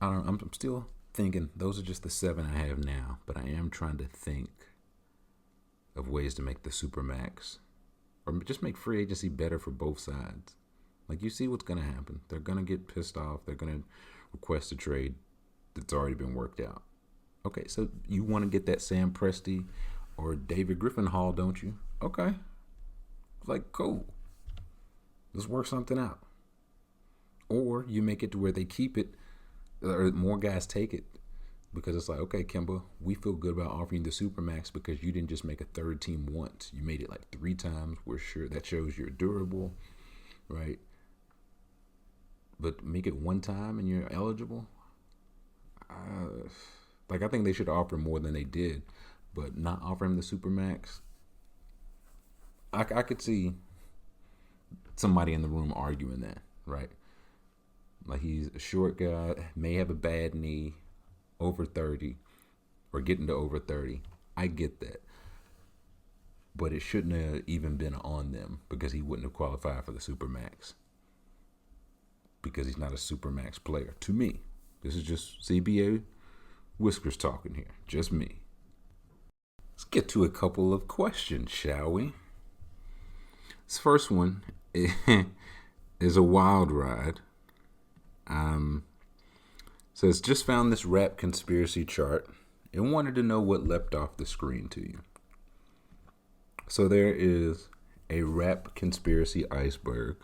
Speaker 2: I'm still thinking those are just the 7 I have now, but I am trying to think of ways to make the Supermax or just make free agency better for both sides. Like, you see what's going to happen. They're going to get pissed off. They're going to request a trade that's already been worked out. Okay, so you want to get that Sam Presti or David Griffin haul, don't you? Okay. Like, cool. Let's work something out. Or you make it to where they keep it, or more guys take it, because it's like, okay, Kemba, we feel good about offering the Supermax because you didn't just make a third team once. You made it like 3 times. We're sure that shows you're durable, right? But make it 1 time and you're eligible. Like, I think they should offer more than they did, but not offering the Supermax. I could see somebody in the room arguing that, right? Like, he's a short guy, may have a bad knee, over 30, or getting to over 30. I get that. But it shouldn't have even been on them because he wouldn't have qualified for the Supermax. Because he's not a Supermax player. To me. This is just CBA Whiskers talking here. Just me. Let's get to a couple of questions, shall we? This first one is a wild ride. Says, just found this rap conspiracy chart and wanted to know what leapt off the screen to you. So there is a rap conspiracy iceberg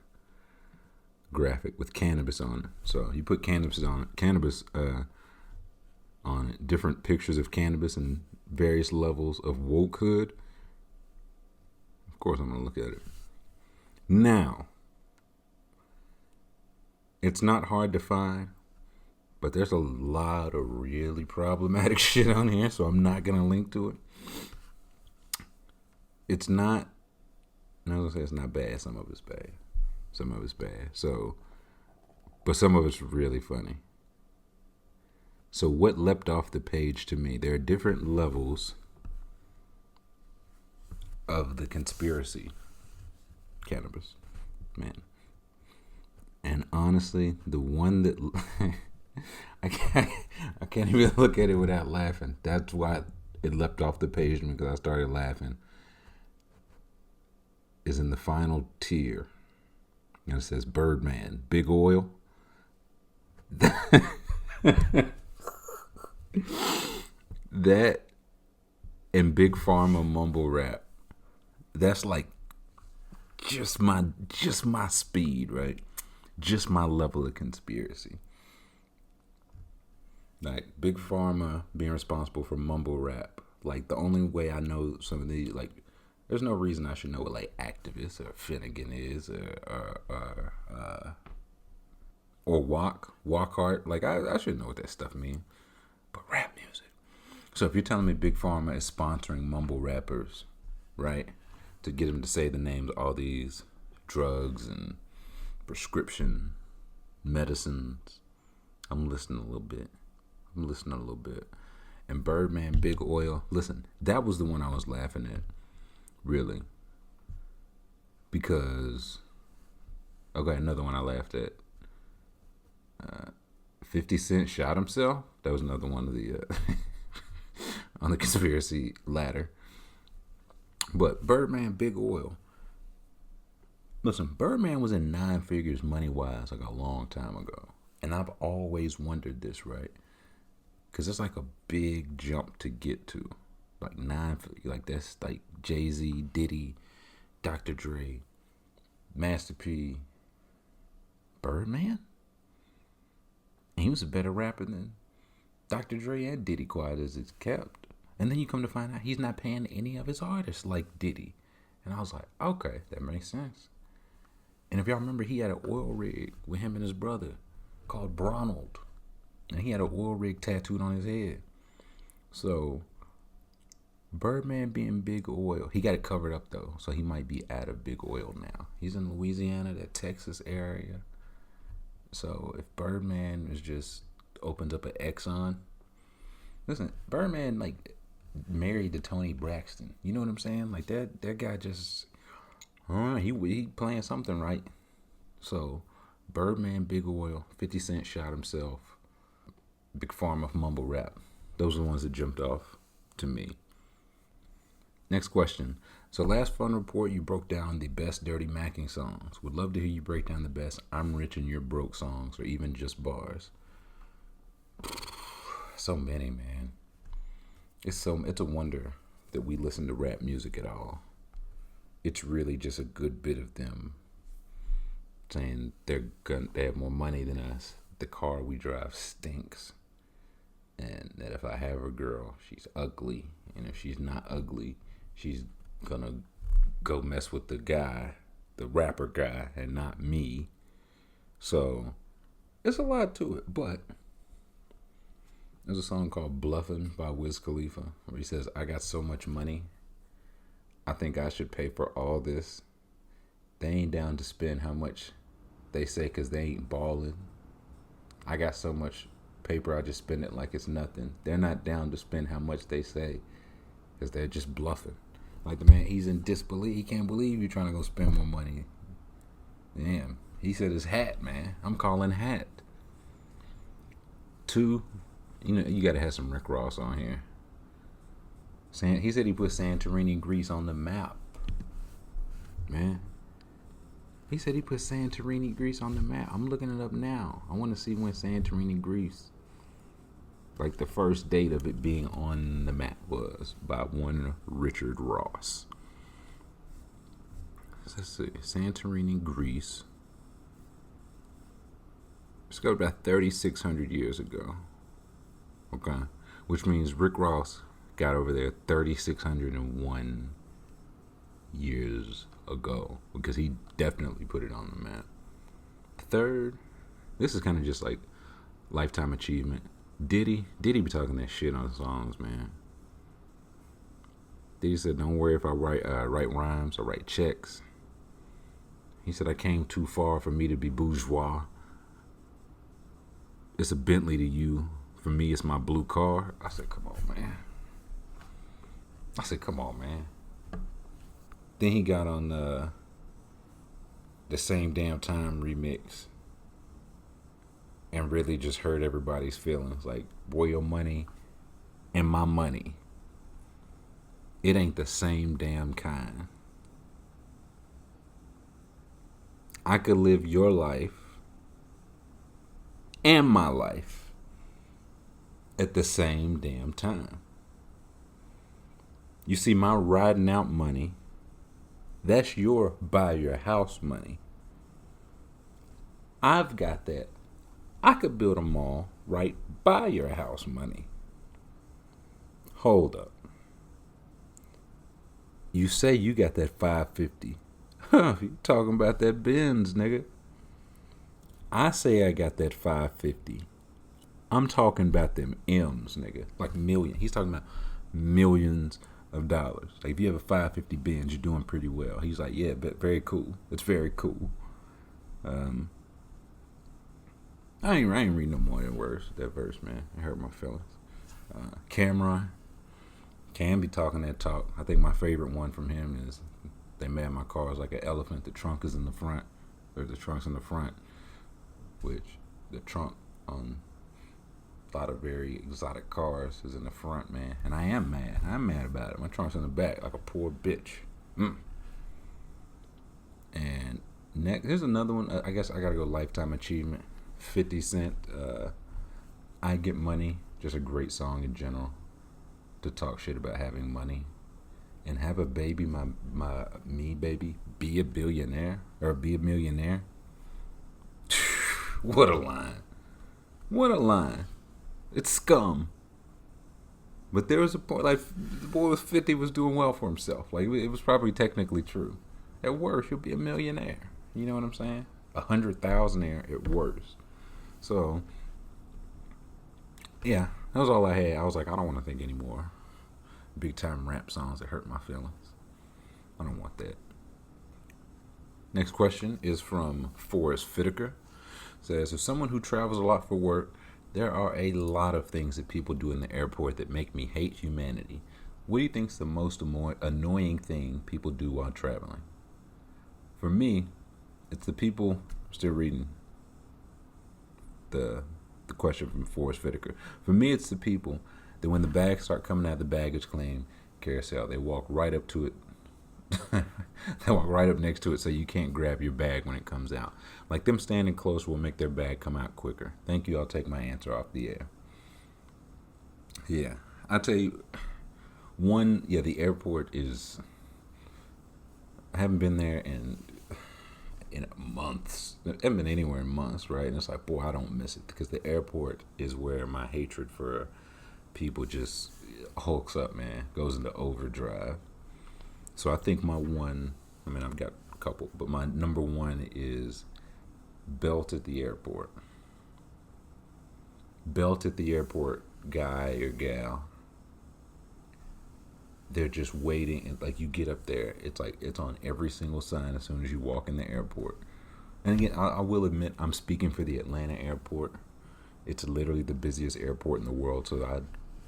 Speaker 2: graphic with cannabis on it. So you put cannabis on it, different pictures of cannabis and various levels of wokehood. Of course, I'm gonna look at it. Now, it's not hard to find, but there's a lot of really problematic shit on here, so I'm not gonna link to it. It's not. I was gonna say it's not bad. Some of it's bad. Some of it's bad. So, but some of it's really funny. So what leapt off the page to me? There are different levels of the conspiracy. Cannabis, man. And honestly, the one that I can't even look at it without laughing. That's why it leapt off the page to me, because I started laughing. Is in the final tier. And it says Birdman, Big Oil. That and Big Pharma mumble rap. That's like just my speed, right? Just my level of conspiracy. Like, Big Pharma being responsible for mumble rap. Like, the only way I know some of these, like, there's no reason I should know what, like, Activist or Finnegan is or Walkhart. Like, I should know what that stuff means. But rap music. So if you're telling me Big Pharma is sponsoring mumble rappers, right, to get them to say the names of all these drugs and prescription medicines, I'm listening a little bit. And Birdman, Big Oil. Listen, that was the one I was laughing at, really, because okay, another one I laughed at. 50 Cent shot himself. That was another one of the on the conspiracy ladder. But Birdman, Big Oil. Listen, Birdman was in 9 figures money wise like a long time ago, and I've always wondered this, right? Because it's like a big jump to get to, like 9, like that's like Jay-Z, Diddy, Dr. Dre, Master P, Birdman. And he was a better rapper than Dr. Dre and Diddy, quiet as it's kept. And then you come to find out he's not paying any of his artists like Diddy. And I was like, okay, that makes sense. And if y'all remember, he had an oil rig with him and his brother called Bronald. And he had an oil rig tattooed on his head. So, Birdman being Big Oil, he got it covered up though. So he might be out of Big Oil now. He's in Louisiana, that Texas area. So if Birdman is just opens up an Exxon, listen, Birdman like married to Tony Braxton. You know what I'm saying? Like that guy just, he playing something right. So Birdman, Big Oil, 50 Cent shot himself, Big Pharma, mumble rap. Those are the ones that jumped off to me. Next question. So last fun report, you broke down the best Dirty Macking songs. Would love to hear you break down the best I'm Rich and You're Broke songs, or even just bars. So many, man. It's a wonder that we listen to rap music at all. It's really just a good bit of them saying they have more money than us. The car we drive stinks. And that if I have a girl, she's ugly. And if she's not ugly, she's gonna go mess with the guy, the rapper guy, and not me. So there's a lot to it. But there's a song called Bluffin' by Wiz Khalifa where he says, I got so much money, I think I should pay for all this. They ain't down to spend how much they say because they ain't balling. I got so much paper, I just spend it like it's nothing. They're not down to spend how much they say because they're just bluffing. Like the man, he's in disbelief. He can't believe you're trying to go spend more money. Damn. He said his hat, man. I'm calling hat. 2, you got to have some Rick Ross on here. He said he put Santorini, Greece on the map. Man. He said he put Santorini, Greece on the map. I'm looking it up now. I want to see when Santorini, Greece, like the first date of it being on the map was by one Richard Ross. Let's see. Santorini, Greece. It's got about 3,600 years ago. Okay. Which means Rick Ross got over there 3,601 years ago, because he definitely put it on the map. Third, this is kind of just like lifetime achievement. Diddy be talking that shit on songs, man. Diddy said, don't worry if I write rhymes or write checks. He said, I came too far for me to be bourgeois. It's a Bentley to you. For me, it's my blue car. I said, come on, man. Then he got on the Same Damn Time remix and really just hurt everybody's feelings. Like, boy, your money and my money, it ain't the same damn kind. I could live your life and my life at the same damn time. You see, my riding out money, that's your buy your house money. I've got that. I could build a mall right by your house money. Hold up. You say you got that 550. You talking about that Benz, nigga. I say I got that 550. I'm talking about them M's, nigga. Like million. He's talking about millions of dollars. Like if you have a 550 Benz, you're doing pretty well. He's like, yeah, but very cool. It's very cool. I ain't reading no more than that verse, man. It hurt my feelings. Cameron can be talking that talk. I think my favorite one from him is, they made my car is like an elephant. The trunk is in the front, or the trunk's in the front, which the trunk on a lot of very exotic cars is in the front, man. And I am mad. I'm mad about it. My trunk's in the back like a poor bitch. And next, here's another one. I guess I gotta go lifetime achievement. 50 Cent. I Get Money. Just a great song in general. To talk shit about having money. And have a baby, me baby, be a billionaire or be a millionaire. What a line. What a line. It's scum. But there was a point, like, the boy was 50, was doing well for himself. Like, it was probably technically true. At worst, you'll be a millionaire. You know what I'm saying? 100,000aire at worst. So, yeah, that was all I had. I was like, I don't want to think anymore. Big time rap songs that hurt my feelings. I don't want that. Next question is from Forrest Whitaker. Says, as someone who travels a lot for work, there are a lot of things that people do in the airport that make me hate humanity. What do you think is the most annoying thing people do while traveling? For me, it's the people, still reading the question from Forrest Whitaker. For me, it's the people that when the bags start coming out of the baggage claim carousel, they walk right up to it. They walk right up next to it so you can't grab your bag when it comes out. Like, them standing close will make their bag come out quicker. Thank you. I'll take my answer off the air. Yeah. I'll tell you, the airport is, I haven't been there in months. I haven't been anywhere in months, right? And it's like, boy, I don't miss it, because the airport is where my hatred for people just hulks up, man, goes into overdrive. So I think I've got a couple, but my number one is belt at the airport. Belt at the airport, guy or gal. They're just waiting, and like, you get up there, it's like it's on every single sign as soon as you walk in the airport. And again, I will admit, I'm speaking for the Atlanta airport. It's literally the busiest airport in the world, so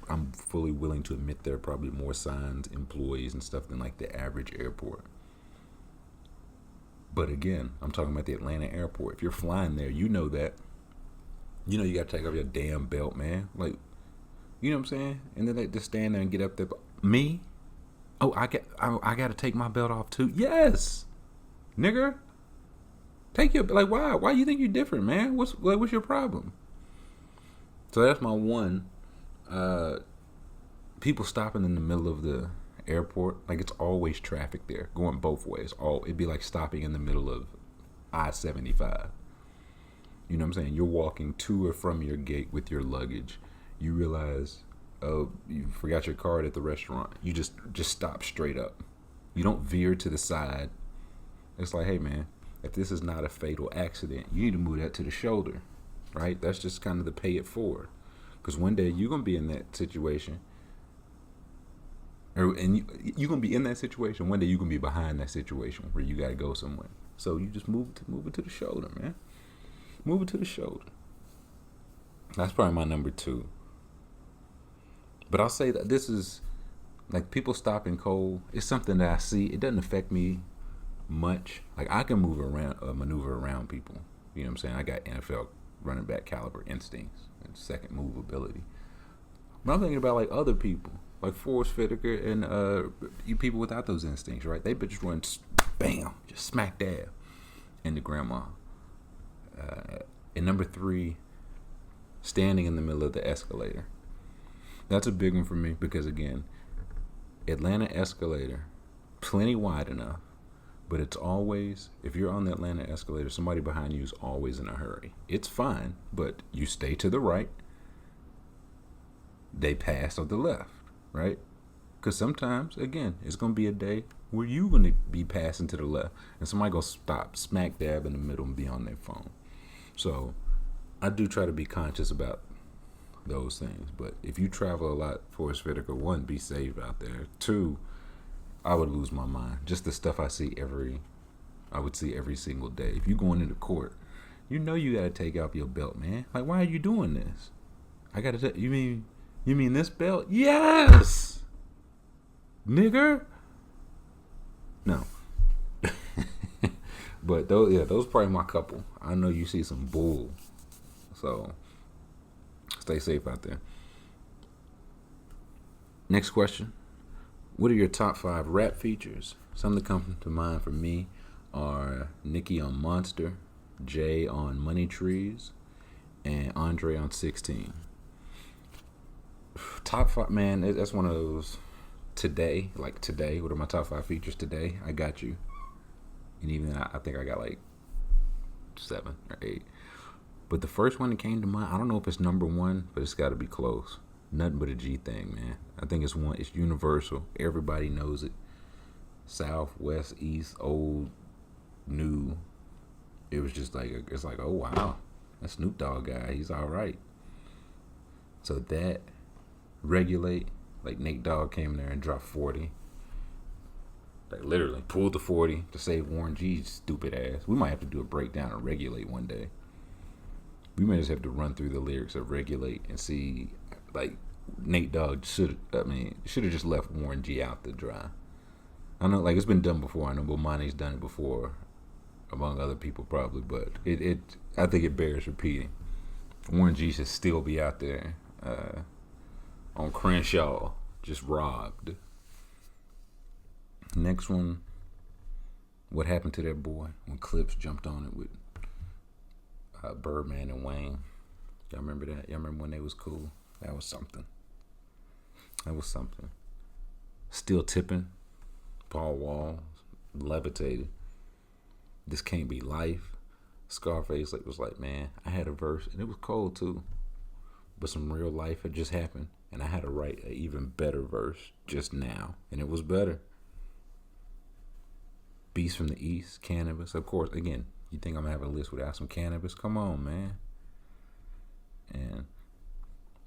Speaker 2: I'm fully willing to admit there are probably more signs, employees, and stuff than like the average airport. But again, I'm talking about the Atlanta airport. If you're flying there, you know that. You know you got to take off your damn belt, man. Like, you know what I'm saying? And then they just stand there and get up there. Me? Oh, I got to take my belt off too? Yes! Nigga? Take your, like, why? Why you think you're different, man? What's your problem? So that's my one. People stopping in the middle of the airport, like, it's always traffic there, going both ways. It'd be like stopping in the middle of I-75. You know what I'm saying? You're walking to or from your gate with your luggage. You realize, oh, you forgot your card at the restaurant. You just stop straight up. You don't veer to the side. It's like, hey, man, if this is not a fatal accident, you need to move that to the shoulder, right? That's just kind of the pay it forward. Because one day you're going to be in that situation. And you're going to be in that situation. One day you're going to be behind that situation where you got to go somewhere. So you just move it to the shoulder, man. Move it to the shoulder. That's probably my number two. But I'll say that this is, like, people stopping cold. It's something that I see. It doesn't affect me much. Like, I can maneuver around people. You know what I'm saying? I got NFL running back caliber instincts and second move ability. But I'm thinking about, like, other people, like Forrest Whitaker and you people without those instincts, right? They just run, bam, just smack dab into grandma. And number three, standing in the middle of the escalator. That's a big one for me because, again, Atlanta escalator, plenty wide enough, but it's always, if you're on the Atlanta escalator, somebody behind you is always in a hurry. It's fine, but you stay to the right. They pass on the left, right? Because sometimes, again, it's going to be a day where you're going to be passing to the left, and somebody going to stop smack dab in the middle and be on their phone. So I do try to be conscious about those things. But if you travel a lot, Forrest Whitaker, one, be safe out there. Two, I would lose my mind. Just the stuff I would see every single day. If you're going into court, You know you gotta take off your belt, man. Like, why are you doing this? I gotta. You mean this belt? Yes, nigger. No. But those probably my couple. I know you see some bull, so stay safe out there. Next question: what are your top 5 rap features? Some that come to mind for me are Nicki on Monster, Jay on Money Trees, and Andre on 16. Top 5, man. That's one of those. Today, what are my top 5 features today? I got you. And even I think I got like 7 or 8. But the first one that came to mind, I don't know if it's number 1, but it's got to be close. Nothing but a G thing, man. I think it's one. It's universal. Everybody knows it. South, West, East, old, new. It was just like it's like, oh wow, that Snoop Dogg guy, he's all right. So that Regulate, like Nate Dogg came there and dropped 40. Like literally pulled the 40 to save Warren G's stupid ass. We might have to do a breakdown of Regulate one day. We may just have to run through the lyrics of Regulate and see, like, Nate Dogg should have just left Warren G out to dry. I know, like, it's been done before. I know Bomani's done it before, among other people probably, but I think it bears repeating. Warren G should still be out there on Crenshaw, just robbed. Next one, what happened to that boy when Clips jumped on it with Birdman and Wayne? Y'all remember that? Y'all remember when they was cool? That was something. Still tipping. Paul Wall, Levitated. This Can't Be Life. Scarface was like, man, I had a verse, and it was cold too. But some real life had just happened, and I had to write an even better verse just now, and it was better. Beast from the East, Cannabis. Of course, again, you think I'm going to have a list without some Cannabis? Come on, man. And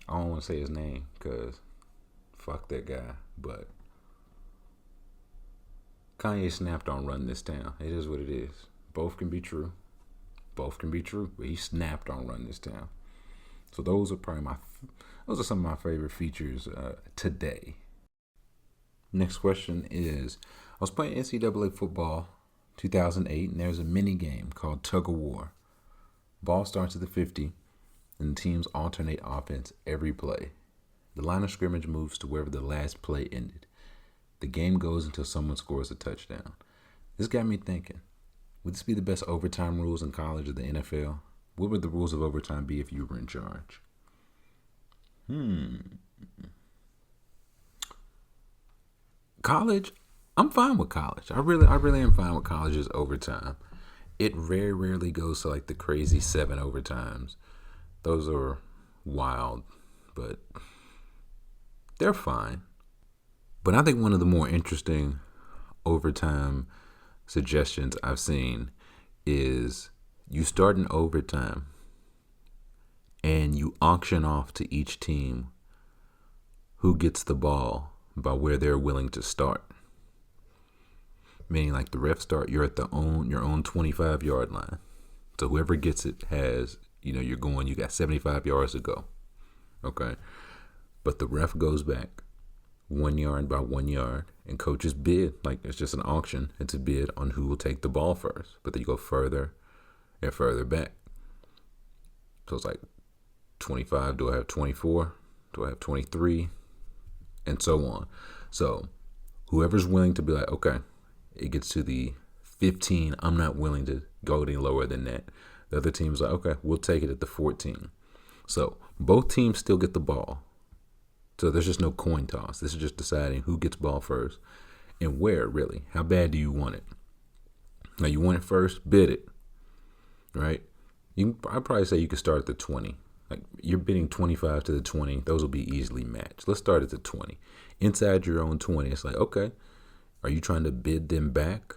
Speaker 2: I don't want to say his name, because fuck that guy, but Kanye snapped on Run This Town. It is what it is. Both can be true. But he snapped on Run This Town. So those are some of my favorite features today. Next question is, I was playing NCAA football 2008, and there's a mini game called Tug of War. Ball starts at the 50, and the teams alternate offense every play. The line of scrimmage moves to wherever the last play ended. The game goes until someone scores a touchdown. This got me thinking, would this be the best overtime rules in college or the NFL? What would the rules of overtime be if you were in charge? College, I'm fine with college. I really am fine with college's overtime. It very rarely goes to like the crazy 7 overtimes. Those are wild, but they're fine. But I think one of the more interesting overtime suggestions I've seen is you start in overtime and you auction off to each team who gets the ball by where they're willing to start. Meaning, like, the ref start, you're at your own 25-yard line. So whoever gets it has, you got 75 yards to go. Okay? But the ref goes back 1 yard by 1 yard, and coaches bid. Like, it's just an auction. It's a bid on who will take the ball first. But then you go further and further back. So it's like 25, do I have 24? Do I have 23? And so on. So whoever's willing to be like, okay, it gets to the 15, I'm not willing to go any lower than that. The other team's like, okay, we'll take it at the 14. So both teams still get the ball. So there's just no coin toss. This is just deciding who gets ball first and where, really. How bad do you want it? Now, you want it first, bid it, right? I'd probably say you could start at the 20. Like, you're bidding 25 to the 20. Those will be easily matched. Let's start at the 20. Inside your own 20, it's like, okay, are you trying to bid them back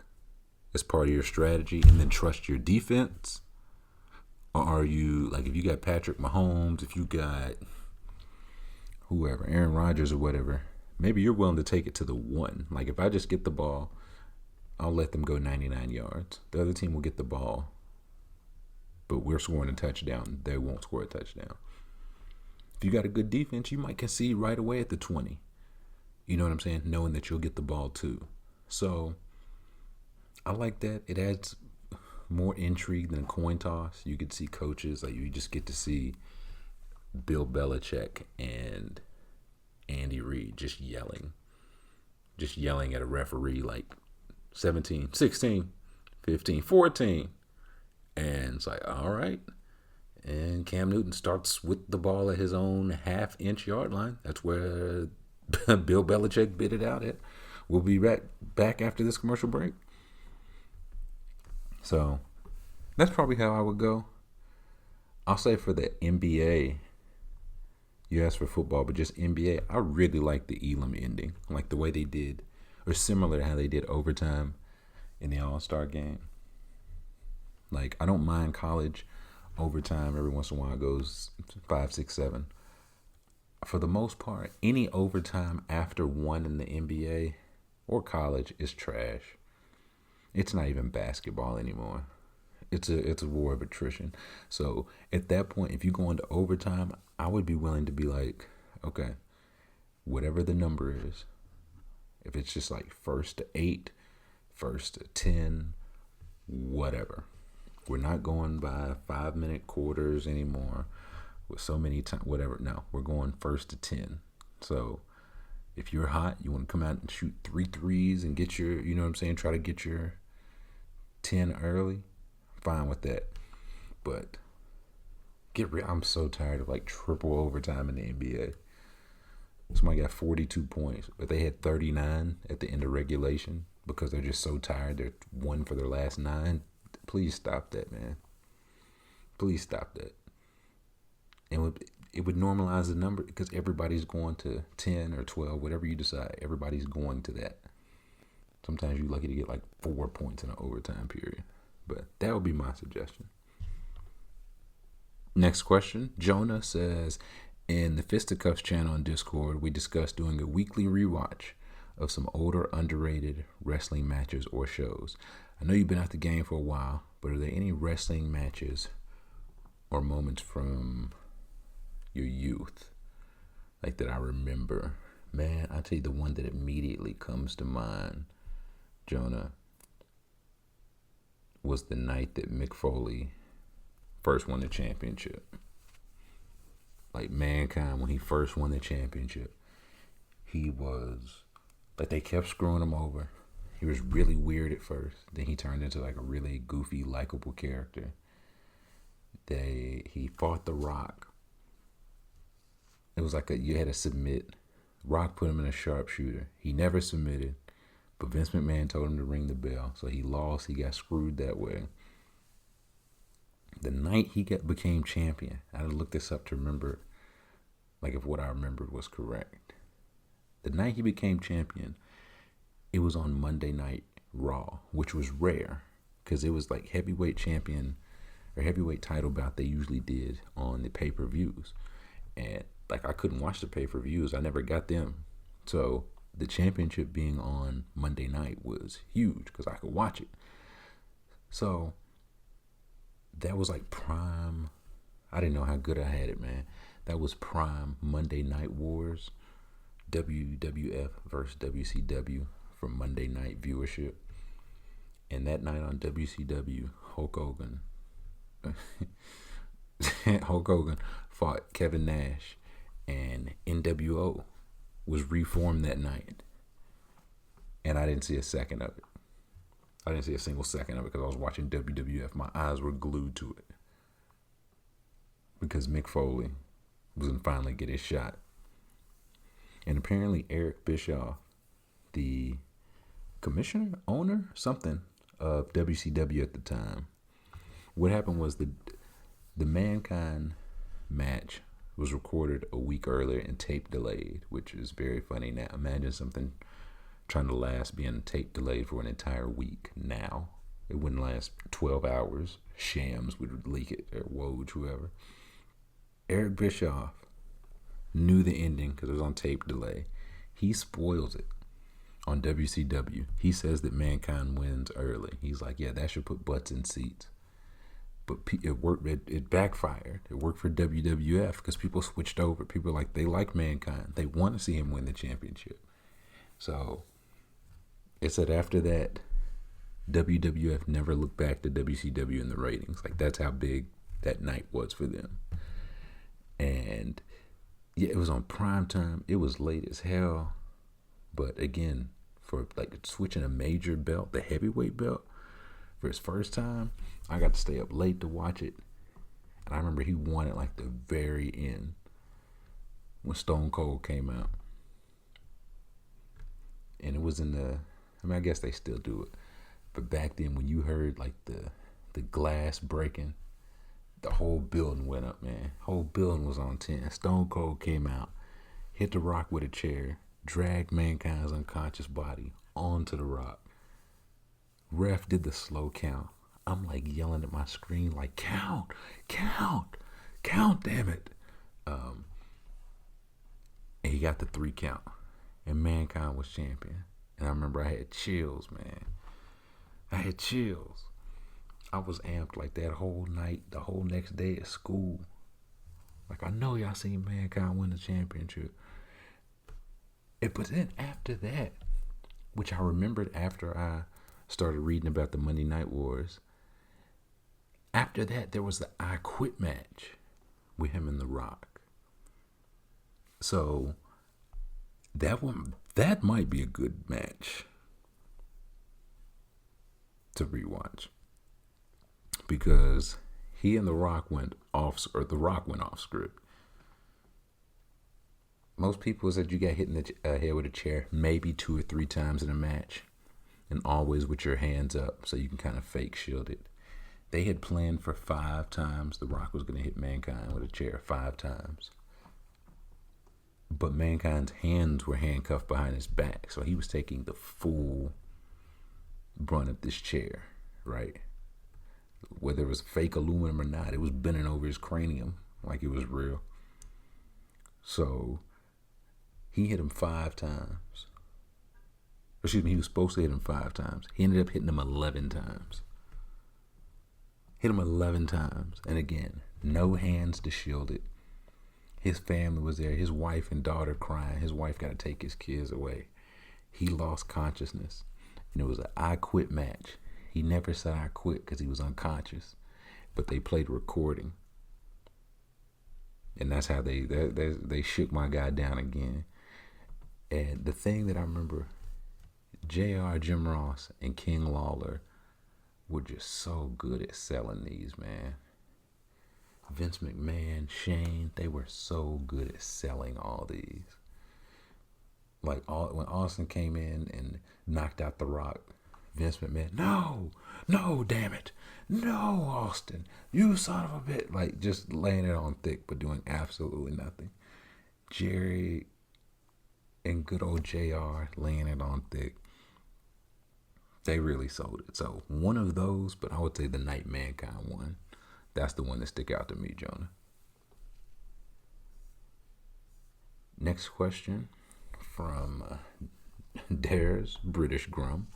Speaker 2: as part of your strategy and then trust your defense? Or are you, like, if you got Patrick Mahomes, if you got whoever, Aaron Rodgers or whatever, maybe you're willing to take it to the 1. Like, if I just get the ball, I'll let them go 99 yards. The other team will get the ball but we're scoring a touchdown. They won't score a touchdown. If you got a good defense, you might concede right away at the 20. You know what I'm saying? Knowing that you'll get the ball too. So I like that. It adds more intrigue than a coin toss. You could see coaches, like you just get to see Bill Belichick and Andy Reid just yelling at a referee like 17, 16, 15, 14. And it's like, all right. And Cam Newton starts with the ball at his own half-inch yard line. That's where Bill Belichick bid it out at. We'll be back after this commercial break. So that's probably how I would go. I'll say for the NBA, you asked for football, but just NBA, I really like the Elam ending. Like the way they did, or similar to how they did overtime in the All-Star game. Like, I don't mind college overtime. Every once in a while it goes 5, 6, 7. For the most part, any overtime after 1 in the NBA or college is trash. It's not even basketball anymore. It's a war of attrition. So at that point, if you go into overtime, I would be willing to be like, okay, whatever the number is, if it's just like 1st to 8, 1st to 10, whatever. We're not going by 5-minute quarters anymore with so many times, whatever. No, we're going 1st to 10. So if you're hot, you want to come out and shoot 3 threes and get your, you know what I'm saying, try to get your 10 early, fine with that. But I'm so tired of like triple overtime in the NBA. Somebody got 42 points, but they had 39 at the end of regulation because they're just so tired. They're 1 for their last 9. Please stop that, man. Please stop that. And it would normalize the number because everybody's going to 10 or 12, whatever you decide. Everybody's going to that. Sometimes you're lucky to get like 4 points in an overtime period. But that would be my suggestion. Next question. Jonah says, in the Fisticuffs channel on Discord, we discussed doing a weekly rewatch of some older underrated wrestling matches or shows. I know you've been out the game for a while, but are there any wrestling matches or moments from your youth like that I remember? Man, I'll tell you the one that immediately comes to mind, Jonah, was the night that Mick Foley first won the championship. Like Mankind, when he first won the championship, he was like, they kept screwing him over. He was really weird at first. Then he turned into like a really goofy, likable character. He fought The Rock. It was like you had to submit. Rock put him in a sharpshooter. He never submitted, but Vince McMahon told him to ring the bell. So he lost. He got screwed that way. The night he became champion, I had to look this up to remember, like if what I remembered was correct. The night he became champion, it was on Monday Night Raw, which was rare because it was like heavyweight champion or heavyweight title bout they usually did on the pay-per-views. And like I couldn't watch the pay-per-views. I never got them. So the championship being on Monday night was huge because I could watch it. So that was like prime. I didn't know how good I had it, man. That was prime Monday Night Wars, WWF versus WCW for Monday night viewership. And that night on WCW, Hulk Hogan fought Kevin Nash, and NWO was reformed that night. And I didn't see a second of it. I didn't see a single second of it because I was watching WWF. My eyes were glued to it because Mick Foley was going to finally get his shot. And apparently Eric Bischoff, the commissioner, owner, something of WCW at the time, what happened was the Mankind match was recorded a week earlier and tape delayed, which is very funny now. Imagine something trying to last being tape delayed for an entire week now. It wouldn't last 12 hours. Shams would leak it, or Woj, whoever. Eric Bischoff knew the ending because it was on tape delay. He spoils it on WCW. He says that Mankind wins early. He's like, yeah, that should put butts in seats. But it worked. It backfired. It worked for WWF because people switched over. People they like Mankind. They want to see him win the championship. So it said after that, WWF never looked back to WCW in the ratings. Like that's how big that night was for them. And yeah, it was on prime time. It was late as hell. But again, for like switching a major belt, the heavyweight belt, for his first time, I got to stay up late to watch it. And I remember he won it like the very end when Stone Cold came out. And it was I guess they still do it. But back then when you heard like the glass breaking, the whole building went up, man. Whole building was on 10. Stone Cold came out, hit the Rock with a chair, dragged Mankind's unconscious body onto the Rock. Ref did the slow count. I'm like yelling at my screen like, count, damn it. And he got the 3 count. And Mankind was champion. And I remember I had chills, man. I had chills. I was amped like that whole night, the whole next day at school. Like, I know y'all seen Mankind win the championship. But then after that, which I remembered after I started reading about the Monday Night Wars, after that, there was the I Quit match with him and The Rock. So that might be a good match to rewatch, because he and The Rock went off script. Most people said you got hit in the head with a chair maybe 2 or 3 times in a match, and always with your hands up so you can kind of fake shield it. They had planned for 5 times The Rock was going to hit Mankind with a chair 5 times. But Mankind's hands were handcuffed behind his back, so he was taking the full brunt of this chair, right? Whether it was fake aluminum or not, it was bending over his cranium like it was real. So he hit him 5 times. Excuse me, he was supposed to hit him 5 times. He ended up hitting him 11 times. Hit him 11 times. And again, no hands to shield it. His family was there. His wife and daughter crying. His wife got to take his kids away. He lost consciousness. And it was an I Quit match. He never said I quit because he was unconscious. But they played a recording. And that's how they shook my guy down again. And the thing that I remember, JR, Jim Ross, and King Lawler were just so good at selling these, man. Vince McMahon, Shane, they were so good at selling all these. Like when Austin came in and knocked out The Rock, Vince McMahon, no, damn it. No, Austin, you son of a bitch. Like just laying it on thick, but doing absolutely nothing. Jerry and good old JR laying it on thick. They really sold it. So one of those, but I would say the Night Mankind one. That's the one that stick out to me, Jonah. Next question from Dares, British Grum.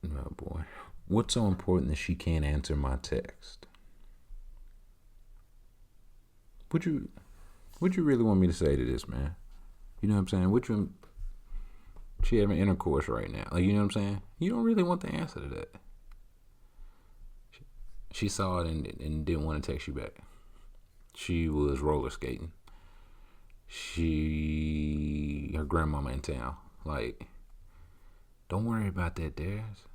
Speaker 2: Oh boy. What's so important that she can't answer my text? What you really want me to say to this, man? You know what I'm saying? She having intercourse right now. Like, you know what I'm saying? You don't really want the answer to that. She saw it and didn't want to text you back. She was roller skating. Her grandmama in town. Like, don't worry about that, Dares.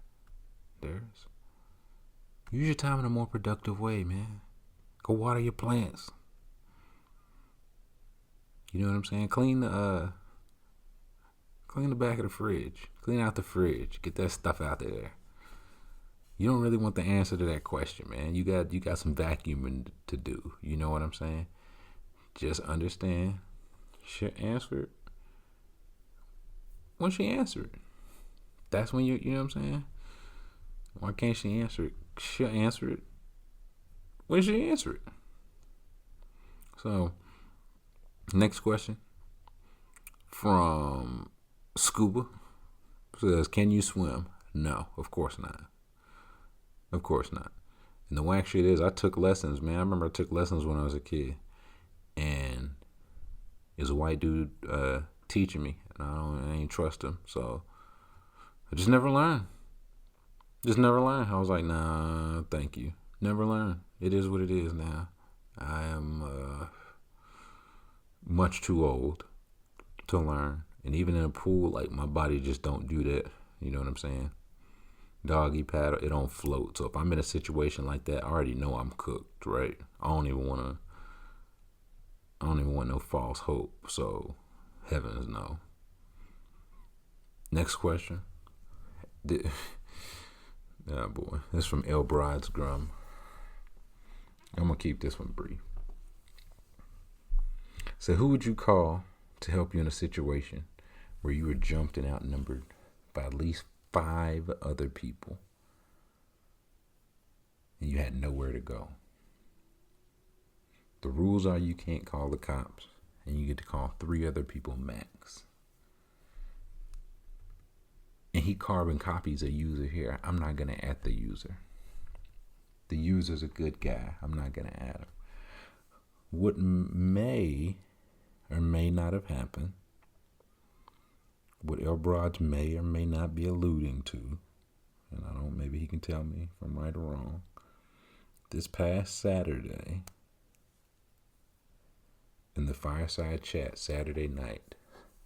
Speaker 2: Use your time in a more productive way, man. Go water your plants. You know what I'm saying? Clean the back of the fridge. Clean out the fridge. Get that stuff out there. You don't really want the answer to that question, man. You got some vacuuming to do. You know what I'm saying? Just understand. She'll answer it when she answer it. That's when you know what I'm saying? Why can't she answer it? She'll answer it when she answer it. So, next question from Scuba says, can you swim? No, of course not. Of course not. And the whack shit is, I took lessons, man. I remember I took lessons when I was a kid, and there's a white dude teaching me, and I ain't trust him, so I just never learned. I was like, nah, thank you. Never learned. It is what it is now. I am much too old to learn. And even in a pool, like, my body just don't do that. You know what I'm saying? Doggy paddle, it don't float. So if I'm in a situation like that, I already know I'm cooked, right? I don't even want no false hope. So heavens no. Next question. Oh boy, this is from El Bride's Grum. I'm gonna keep this one brief. So who would you call to help you in a situation where you were jumped and outnumbered by at least 5 other people and you had nowhere to go? The rules are you can't call the cops, and you get to call 3 other people max. And he carbon copies a user here. I'm not going to add the user. The user's a good guy. I'm not going to add him. What may or may not have happened, what Elbrod's may or may not be alluding to, and I don't, maybe he can tell me if I'm right or wrong. This past Saturday, in the fireside chat Saturday night,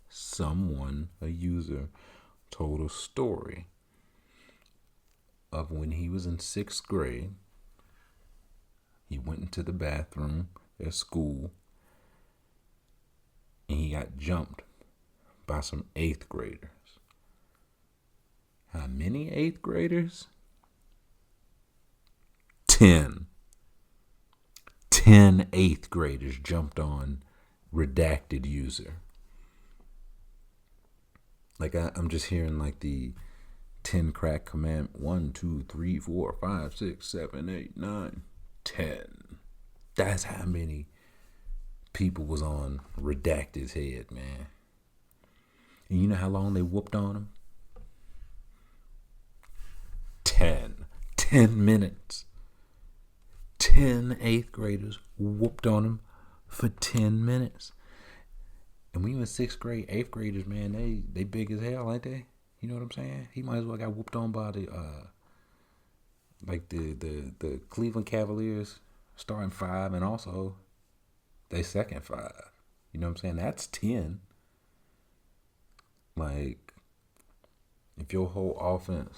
Speaker 2: someone, a user, told a story of when he was in 6th grade. He went into the bathroom at school and he got jumped by some 8th graders. How many 8th graders? 10. 10 8th graders jumped on redacted user. Like, I'm just hearing like the 10 crack command. 1, 2, 3, 4, 5, 6, 7, 8, 9, 10. That's how many people was on redacted's head, man. And you know how long they whooped on him? 10 minutes. 10 8th graders whooped on him for 10 minutes. And when you in 6th grade, 8th graders, man, they big as hell, ain't they? You know what I'm saying? He might as well got whooped on by the Cleveland Cavaliers starting 5 and also they second 5. You know what I'm saying? That's 10. Like, if your whole offense,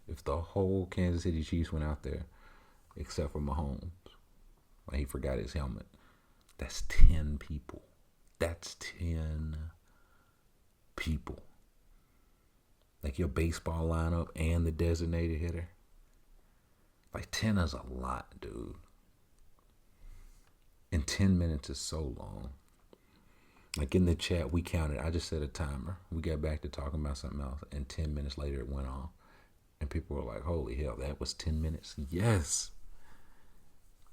Speaker 2: if the whole Kansas City Chiefs went out there, except for Mahomes, like he forgot his helmet, that's 10 people. That's 10 people. Like your baseball lineup and the designated hitter. Like 10 is a lot, dude. And 10 minutes is so long. Like in the chat, we counted. I just set a timer. We got back to talking about something else. And 10 minutes later, it went off. And people were like, holy hell, that was 10 minutes? Yes.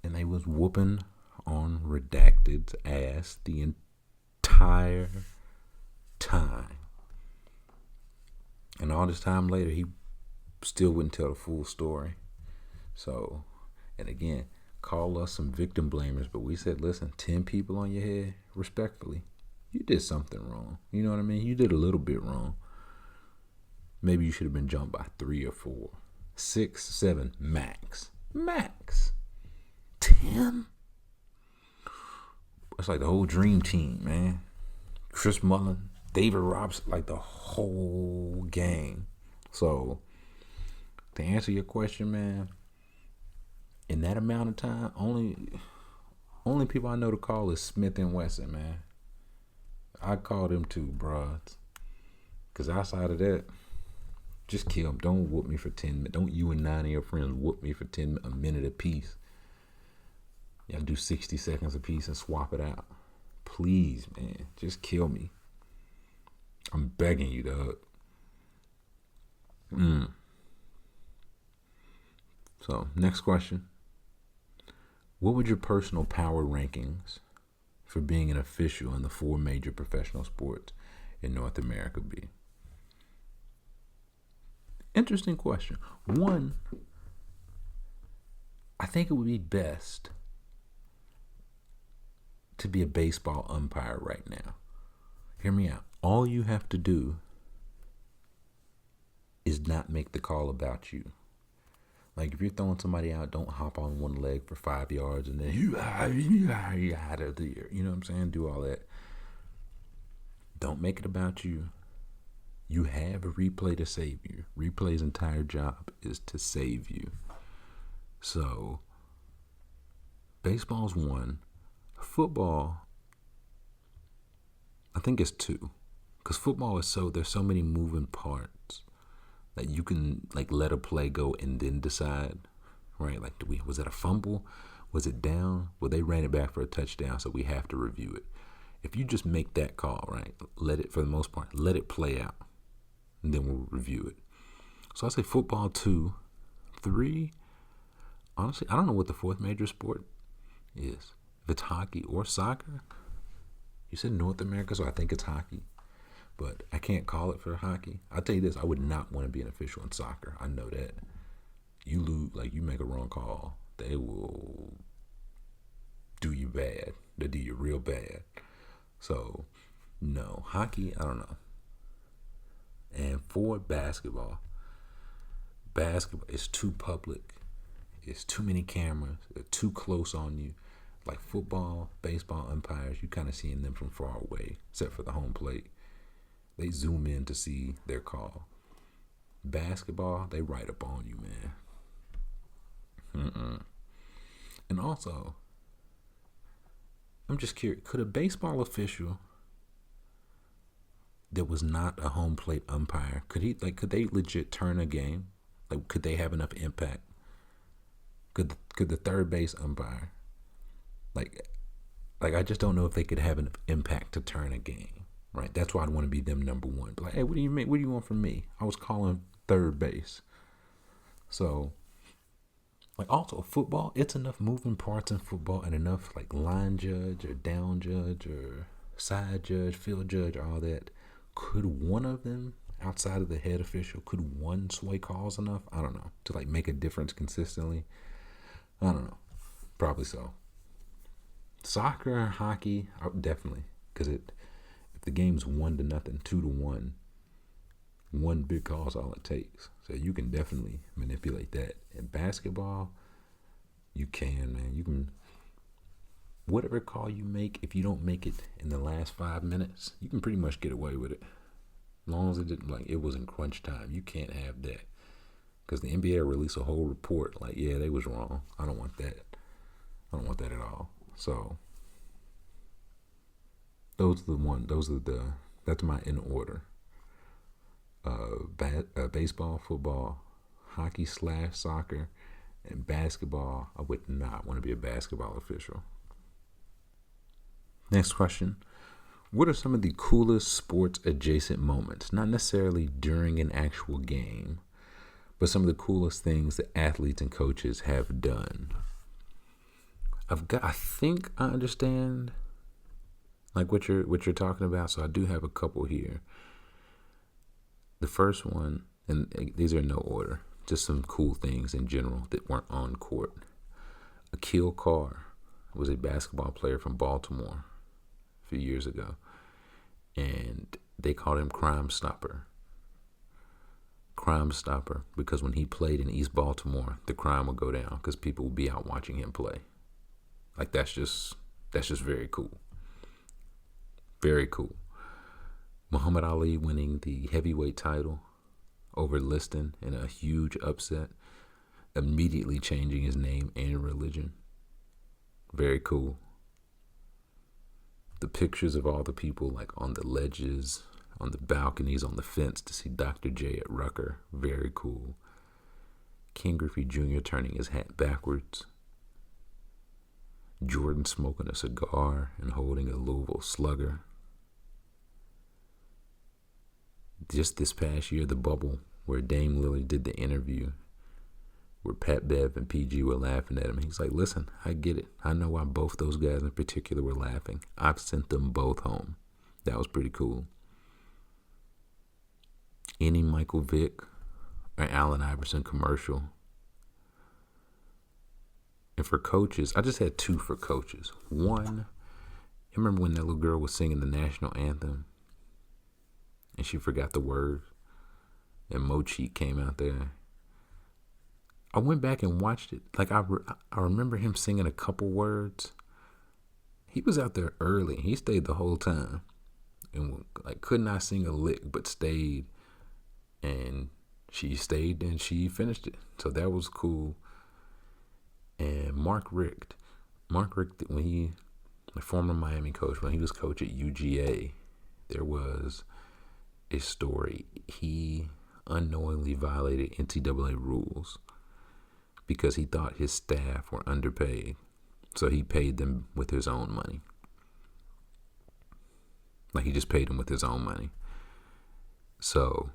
Speaker 2: And they was whooping on Redacted's ass the entire time. And all this time later, he still wouldn't tell the full story. So, and again, call us some victim blamers, but we said, listen, 10 people on your head, respectfully, you did something wrong. You know what I mean? You did a little bit wrong. Maybe you should have been jumped by 3 or 4. 6, 7, max. 10? It's like the whole dream team, man. Chris Mullen, David Robson, like the whole gang. So, to answer your question, man, in that amount of time, only people I know to call is Smith and Wesson, man. I call them two broads. Because outside of that, just kill them. Don't whoop me for 10 minutes. Don't you and 9 of your friends whoop me for a minute apiece. Y'all do 60 seconds apiece and swap it out. Please, man. Just kill me. I'm begging you, dog. So, next question. What would your personal power rankings for being an official in the 4 major professional sports in North America be? Interesting question. One, I think it would be best to be a baseball umpire right now. Hear me out. All you have to do is not make the call about you. Like if you're throwing somebody out, don't hop on one leg for 5 yards and then you out of there. You know what I'm saying? Do all that. Don't make it about you. You have a replay to save you. Replay's entire job is to save you. So, baseball's one. Football, I think it's two. Because football is there's so many moving parts that you can like let a play go and then decide, right? Like, was it a fumble? Was it down? Well, they ran it back for a touchdown, so we have to review it. If you just make that call, right, for the most part, let it play out, and then we'll review it. So I say football 2, 3. Honestly, I don't know what the fourth major sport is. If it's hockey or soccer. You said North America, so I think it's hockey. But I can't call it for hockey. I'll tell you this, I would not want to be an official in soccer. I know that. You lose, like you make a wrong call, they will do you bad. They do you real bad. So, no. Hockey, I don't know. And for basketball is too public. It's too many cameras. They're too close on you. Like football, baseball umpires, you kind of seeing them from far away, except for the home plate. They zoom in to see their call. Basketball, they right up on you, man. And also, I'm just curious, could a baseball official that was not a home plate umpire, could they legit turn a game? Like, could they have enough impact? Could the third base umpire, like I just don't know if they could have enough impact to turn a game, right? That's why I'd want to be them number one. But like, hey, what do you mean? What do you want from me? I was calling third base. So, like, also football, it's enough moving parts in football and enough like line judge or down judge or side judge, field judge, all that. Could one of them, outside of the head official, could one sway calls enough? I don't know, to like make a difference consistently. I don't know. Probably so. Soccer, hockey, definitely. Because if the game's 1-0, 2-1, one big call is all it takes. So you can definitely manipulate that. In basketball, you can, man. You can, whatever call you make, if you don't make it in the last 5 minutes, you can pretty much get away with it. As long as it was in crunch time. You can't have that. Because the NBA will release a whole report like, yeah, they was wrong. I don't want that. I don't want that at all. So that's my in order. Baseball, football, hockey / soccer, and basketball. I would not want to be a basketball official. Next question. What are some of the coolest sports adjacent moments? Not necessarily during an actual game, but some of the coolest things that athletes and coaches have done. I think I understand like what you're talking about, so I do have a couple here. The first one, and these are in no order, just some cool things in general that weren't on court. Akil Carr was a basketball player from Baltimore a few years ago, and they called him Crime Stopper because when he played in East Baltimore, the crime would go down because people would be out watching him play. Like, that's just very cool. Very cool. Muhammad Ali winning the heavyweight title over Liston in a huge upset, immediately changing his name and religion. Very cool. The pictures of all the people like on the ledges, on the balconies, on the fence to see Dr. J at Rucker. Very cool. Ken Griffey Jr. turning his hat backwards. Jordan smoking a cigar and holding a Louisville Slugger. Just this past year, the bubble where Dame Lillard did the interview where Pat Bev and PG were laughing at him. He's like, listen, I get it. I know why both those guys in particular were laughing. I've sent them both home. That was pretty cool. Any Michael Vick or Allen Iverson commercial. And for coaches, I just had two for coaches. One, you remember when that little girl was singing the national anthem and she forgot the words and Mochi came out there? I went back and watched it. Like I remember him singing a couple words. He was out there early. He stayed the whole time and like could not sing a lick, but stayed. And she stayed and she finished it. So that was cool. And Mark Richt, when he, the former Miami coach, when he was coach at UGA, there was a story. He unknowingly violated NCAA rules because he thought his staff were underpaid. So he paid them with his own money. Like he just paid them with his own money. So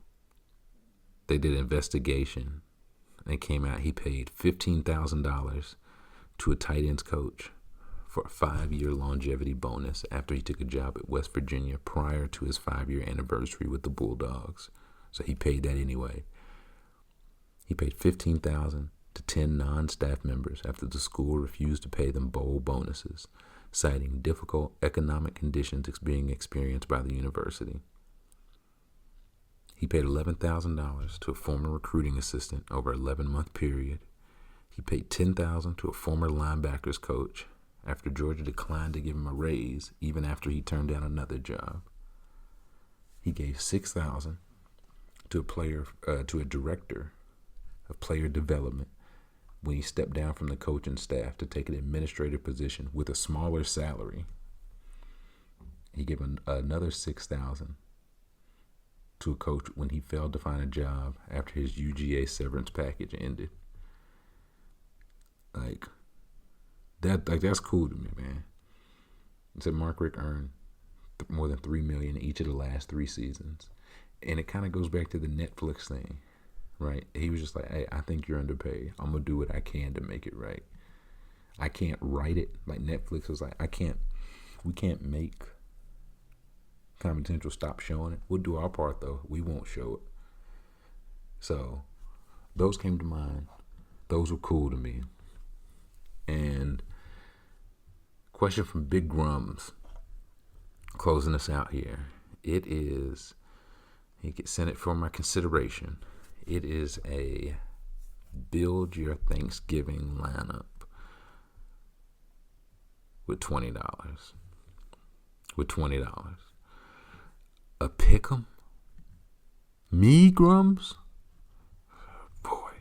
Speaker 2: they did an investigation and it came out he paid $15,000 to a tight ends coach for a 5-year longevity bonus after he took a job at West Virginia prior to his 5-year anniversary with the Bulldogs. So he paid that anyway. He paid $15,000 to 10 non-staff members after the school refused to pay them bowl bonuses, citing difficult economic conditions being experienced by the university. He paid $11,000 to a former recruiting assistant over an 11-month period. He paid $10,000 to a former linebackers coach after Georgia declined to give him a raise even after he turned down another job. He gave $6,000 to a director of player development when he stepped down from the coaching staff to take an administrative position with a smaller salary. He gave another $6,000 to a coach when he failed to find a job after his UGA severance package ended. That's cool to me, man. It said Mark Richt earned more than $3 million each of the last 3 seasons, and it kind of goes back to the Netflix thing, right? He was just like, "Hey, I think you're underpaid. I'm gonna do what I can to make it right. I can't write it." Like Netflix was like, we can't make Comedy Central stop showing it. We'll do our part though. We won't show it. So those came to mind. Those were cool to me. And question from Big Grums, closing us out here. It is, he sent it for my consideration. It is a build your Thanksgiving lineup with $20. A pick'em? Me, Grums? Boy.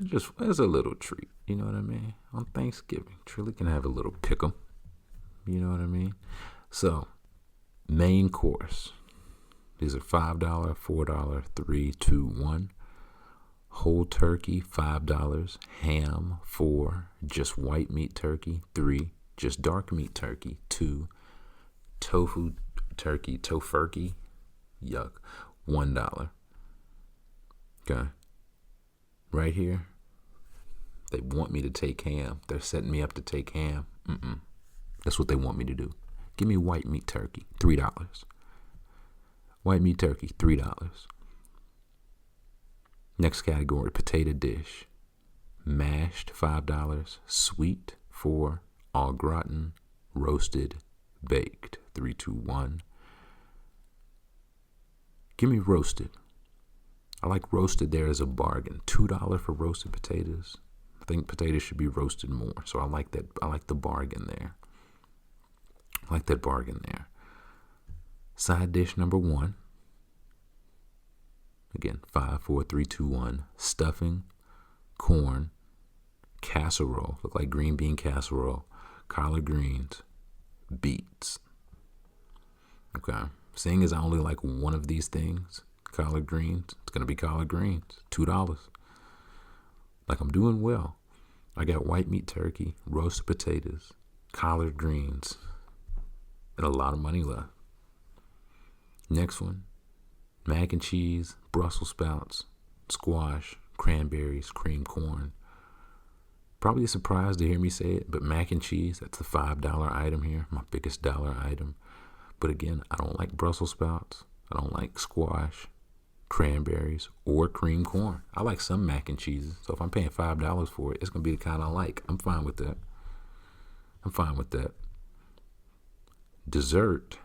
Speaker 2: Just as a little treat. You know what I mean? On Thanksgiving, truly can have a little pick'em. You know what I mean? So, main course. These are $5, $4, $3, $2, $1. Whole turkey, $5. Ham, $4. Just white meat turkey, $3. Just dark meat turkey, $2. Tofu turkey, tofurkey, yuck, $1. Okay. Right here, they want me to take ham. They're setting me up to take ham. That's what they want me to do. Give me white meat turkey, $3. White meat turkey, $3. Next category, potato dish. Mashed, $5. Sweet, $4. Au gratin, roasted, baked, 3, 2, 1. Give me roasted. I like roasted there as a bargain. $2 for roasted potatoes. I think potatoes should be roasted more. So I like that. I like the bargain there. Side dish number 1. Again, 5, 4, 3, 2, 1. Stuffing, corn, casserole. Look like green bean casserole. Collard greens, beets. Okay. Seeing as I only like one of these things, collard greens, it's going to be collard greens, $2. Like I'm doing well. I got white meat turkey, roasted potatoes, collard greens, and a lot of money left. Next one, mac and cheese, Brussels sprouts, squash, cranberries, cream corn. Probably a surprise to hear me say it, but mac and cheese, that's the $5 item here, my biggest dollar item. But again, I don't like Brussels sprouts. I don't like squash, cranberries, or cream corn. I like some mac and cheeses, so if I'm paying $5 for it, it's gonna be the kind I like. I'm fine with that. Dessert,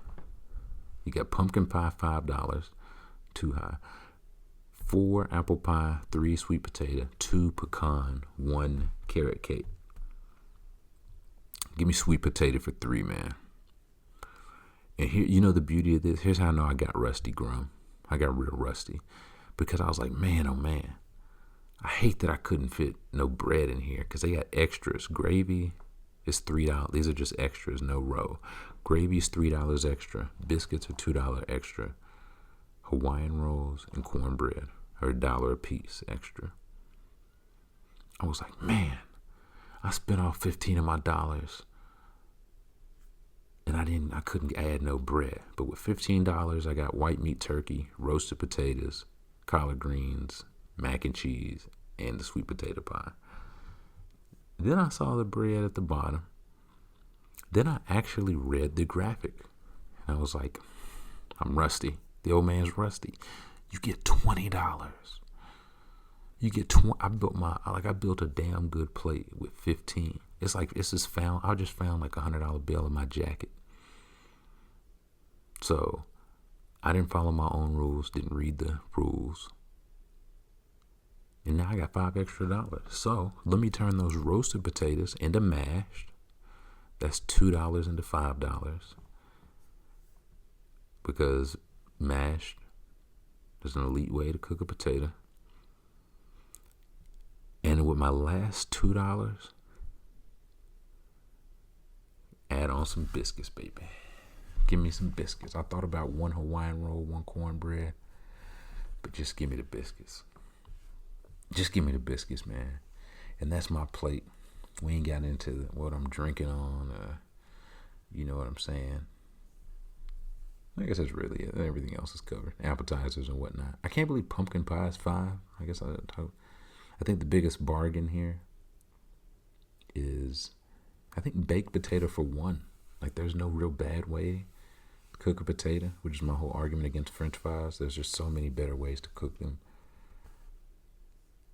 Speaker 2: you got pumpkin pie, $5, too high. 4 apple pie, 3 sweet potato, 2 pecan, 1 carrot cake. Give me sweet potato for 3, man. And here, you know the beauty of this? Here's how I know I got rusty, Grum. I got real rusty. Because I was like, man, oh man. I hate that I couldn't fit no bread in here because they got extras. Gravy is $3. These are just extras, no row. Gravy is $3 extra. Biscuits are $2 extra. Hawaiian rolls and cornbread are $1 a piece extra. I was like, man, I spent all 15 of my dollars and I couldn't add no bread. But with $15, I got white meat turkey, roasted potatoes, collard greens, mac and cheese, and the sweet potato pie. Then I saw the bread at the bottom. Then I actually read the graphic. And I was like, I'm rusty. The old man's rusty. You get $20. You get I built a damn good plate with 15. It's like I just found like $100 bill in my jacket. So I didn't follow my own rules, didn't read the rules. And now I got $5 extra. So let me turn those roasted potatoes into mashed. That's $2 into $5. Because mashed is an elite way to cook a potato. And with my last $2, add on some biscuits, baby. Give me some biscuits. I thought about 1 Hawaiian roll, 1 cornbread, but just give me the biscuits. Just give me the biscuits, man. And that's my plate. We ain't got into what I'm drinking on. You know what I'm saying? I guess that's really it. Everything else is covered. Appetizers and whatnot. I can't believe pumpkin pie is $5. I guess I think the biggest bargain here is, I think, baked potato for $1. Like, there's no real bad way to cook a potato, which is my whole argument against French fries. There's just so many better ways to cook them.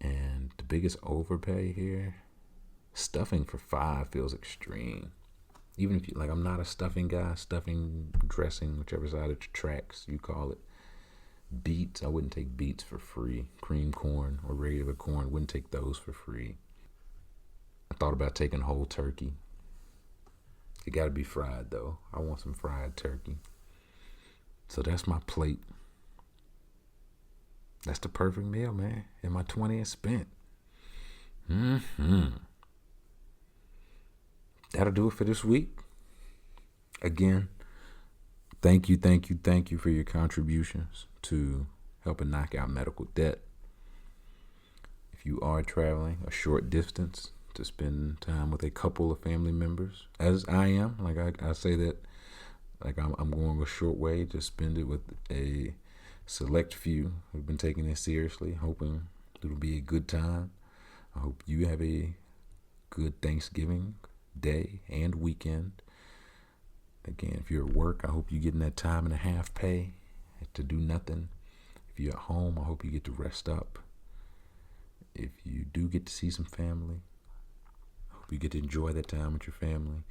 Speaker 2: And the biggest overpay here, stuffing for $5 feels extreme. Even if you, like, I'm not a stuffing guy, stuffing, dressing, whichever side of the tracks you call it. Beets, I wouldn't take beets for free. Cream corn or regular corn, wouldn't take those for free. I thought about taking whole turkey. It got to be fried, though. I want some fried turkey. So that's my plate. That's the perfect meal, man. And my 20 is spent. That'll do it for this week. Again, thank you for your contributions to helping knock out medical debt. If you are traveling a short distance to spend time with a couple of family members, as I am, like I say that, like I'm going a short way to spend it with a select few who've been taking it seriously, hoping it'll be a good time. I hope you have a good Thanksgiving day and weekend. Again, if you're at work, I hope you're getting that time and a half pay to do nothing. If you're at home, I hope you get to rest up. If you do get to see some family, I hope you get to enjoy that time with your family.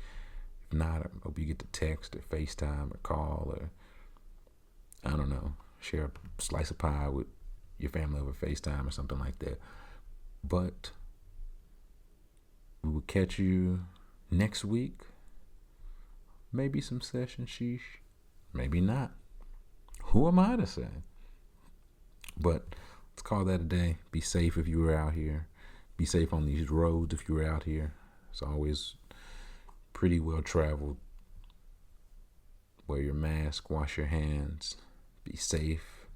Speaker 2: If not, I hope you get to text or FaceTime or call or, I don't know, share a slice of pie with your family over FaceTime or something like that. But we will catch you next week. Maybe some session, sheesh. Maybe not. Who am I to say? But let's call that a day. Be safe if you were out here. Be safe on these roads if you were out here. It's always pretty well traveled. Wear your mask, wash your hands, be safe,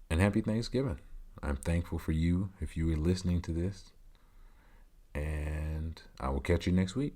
Speaker 2: and happy Thanksgiving. I'm thankful for you if you are listening to this, and I will catch you next week.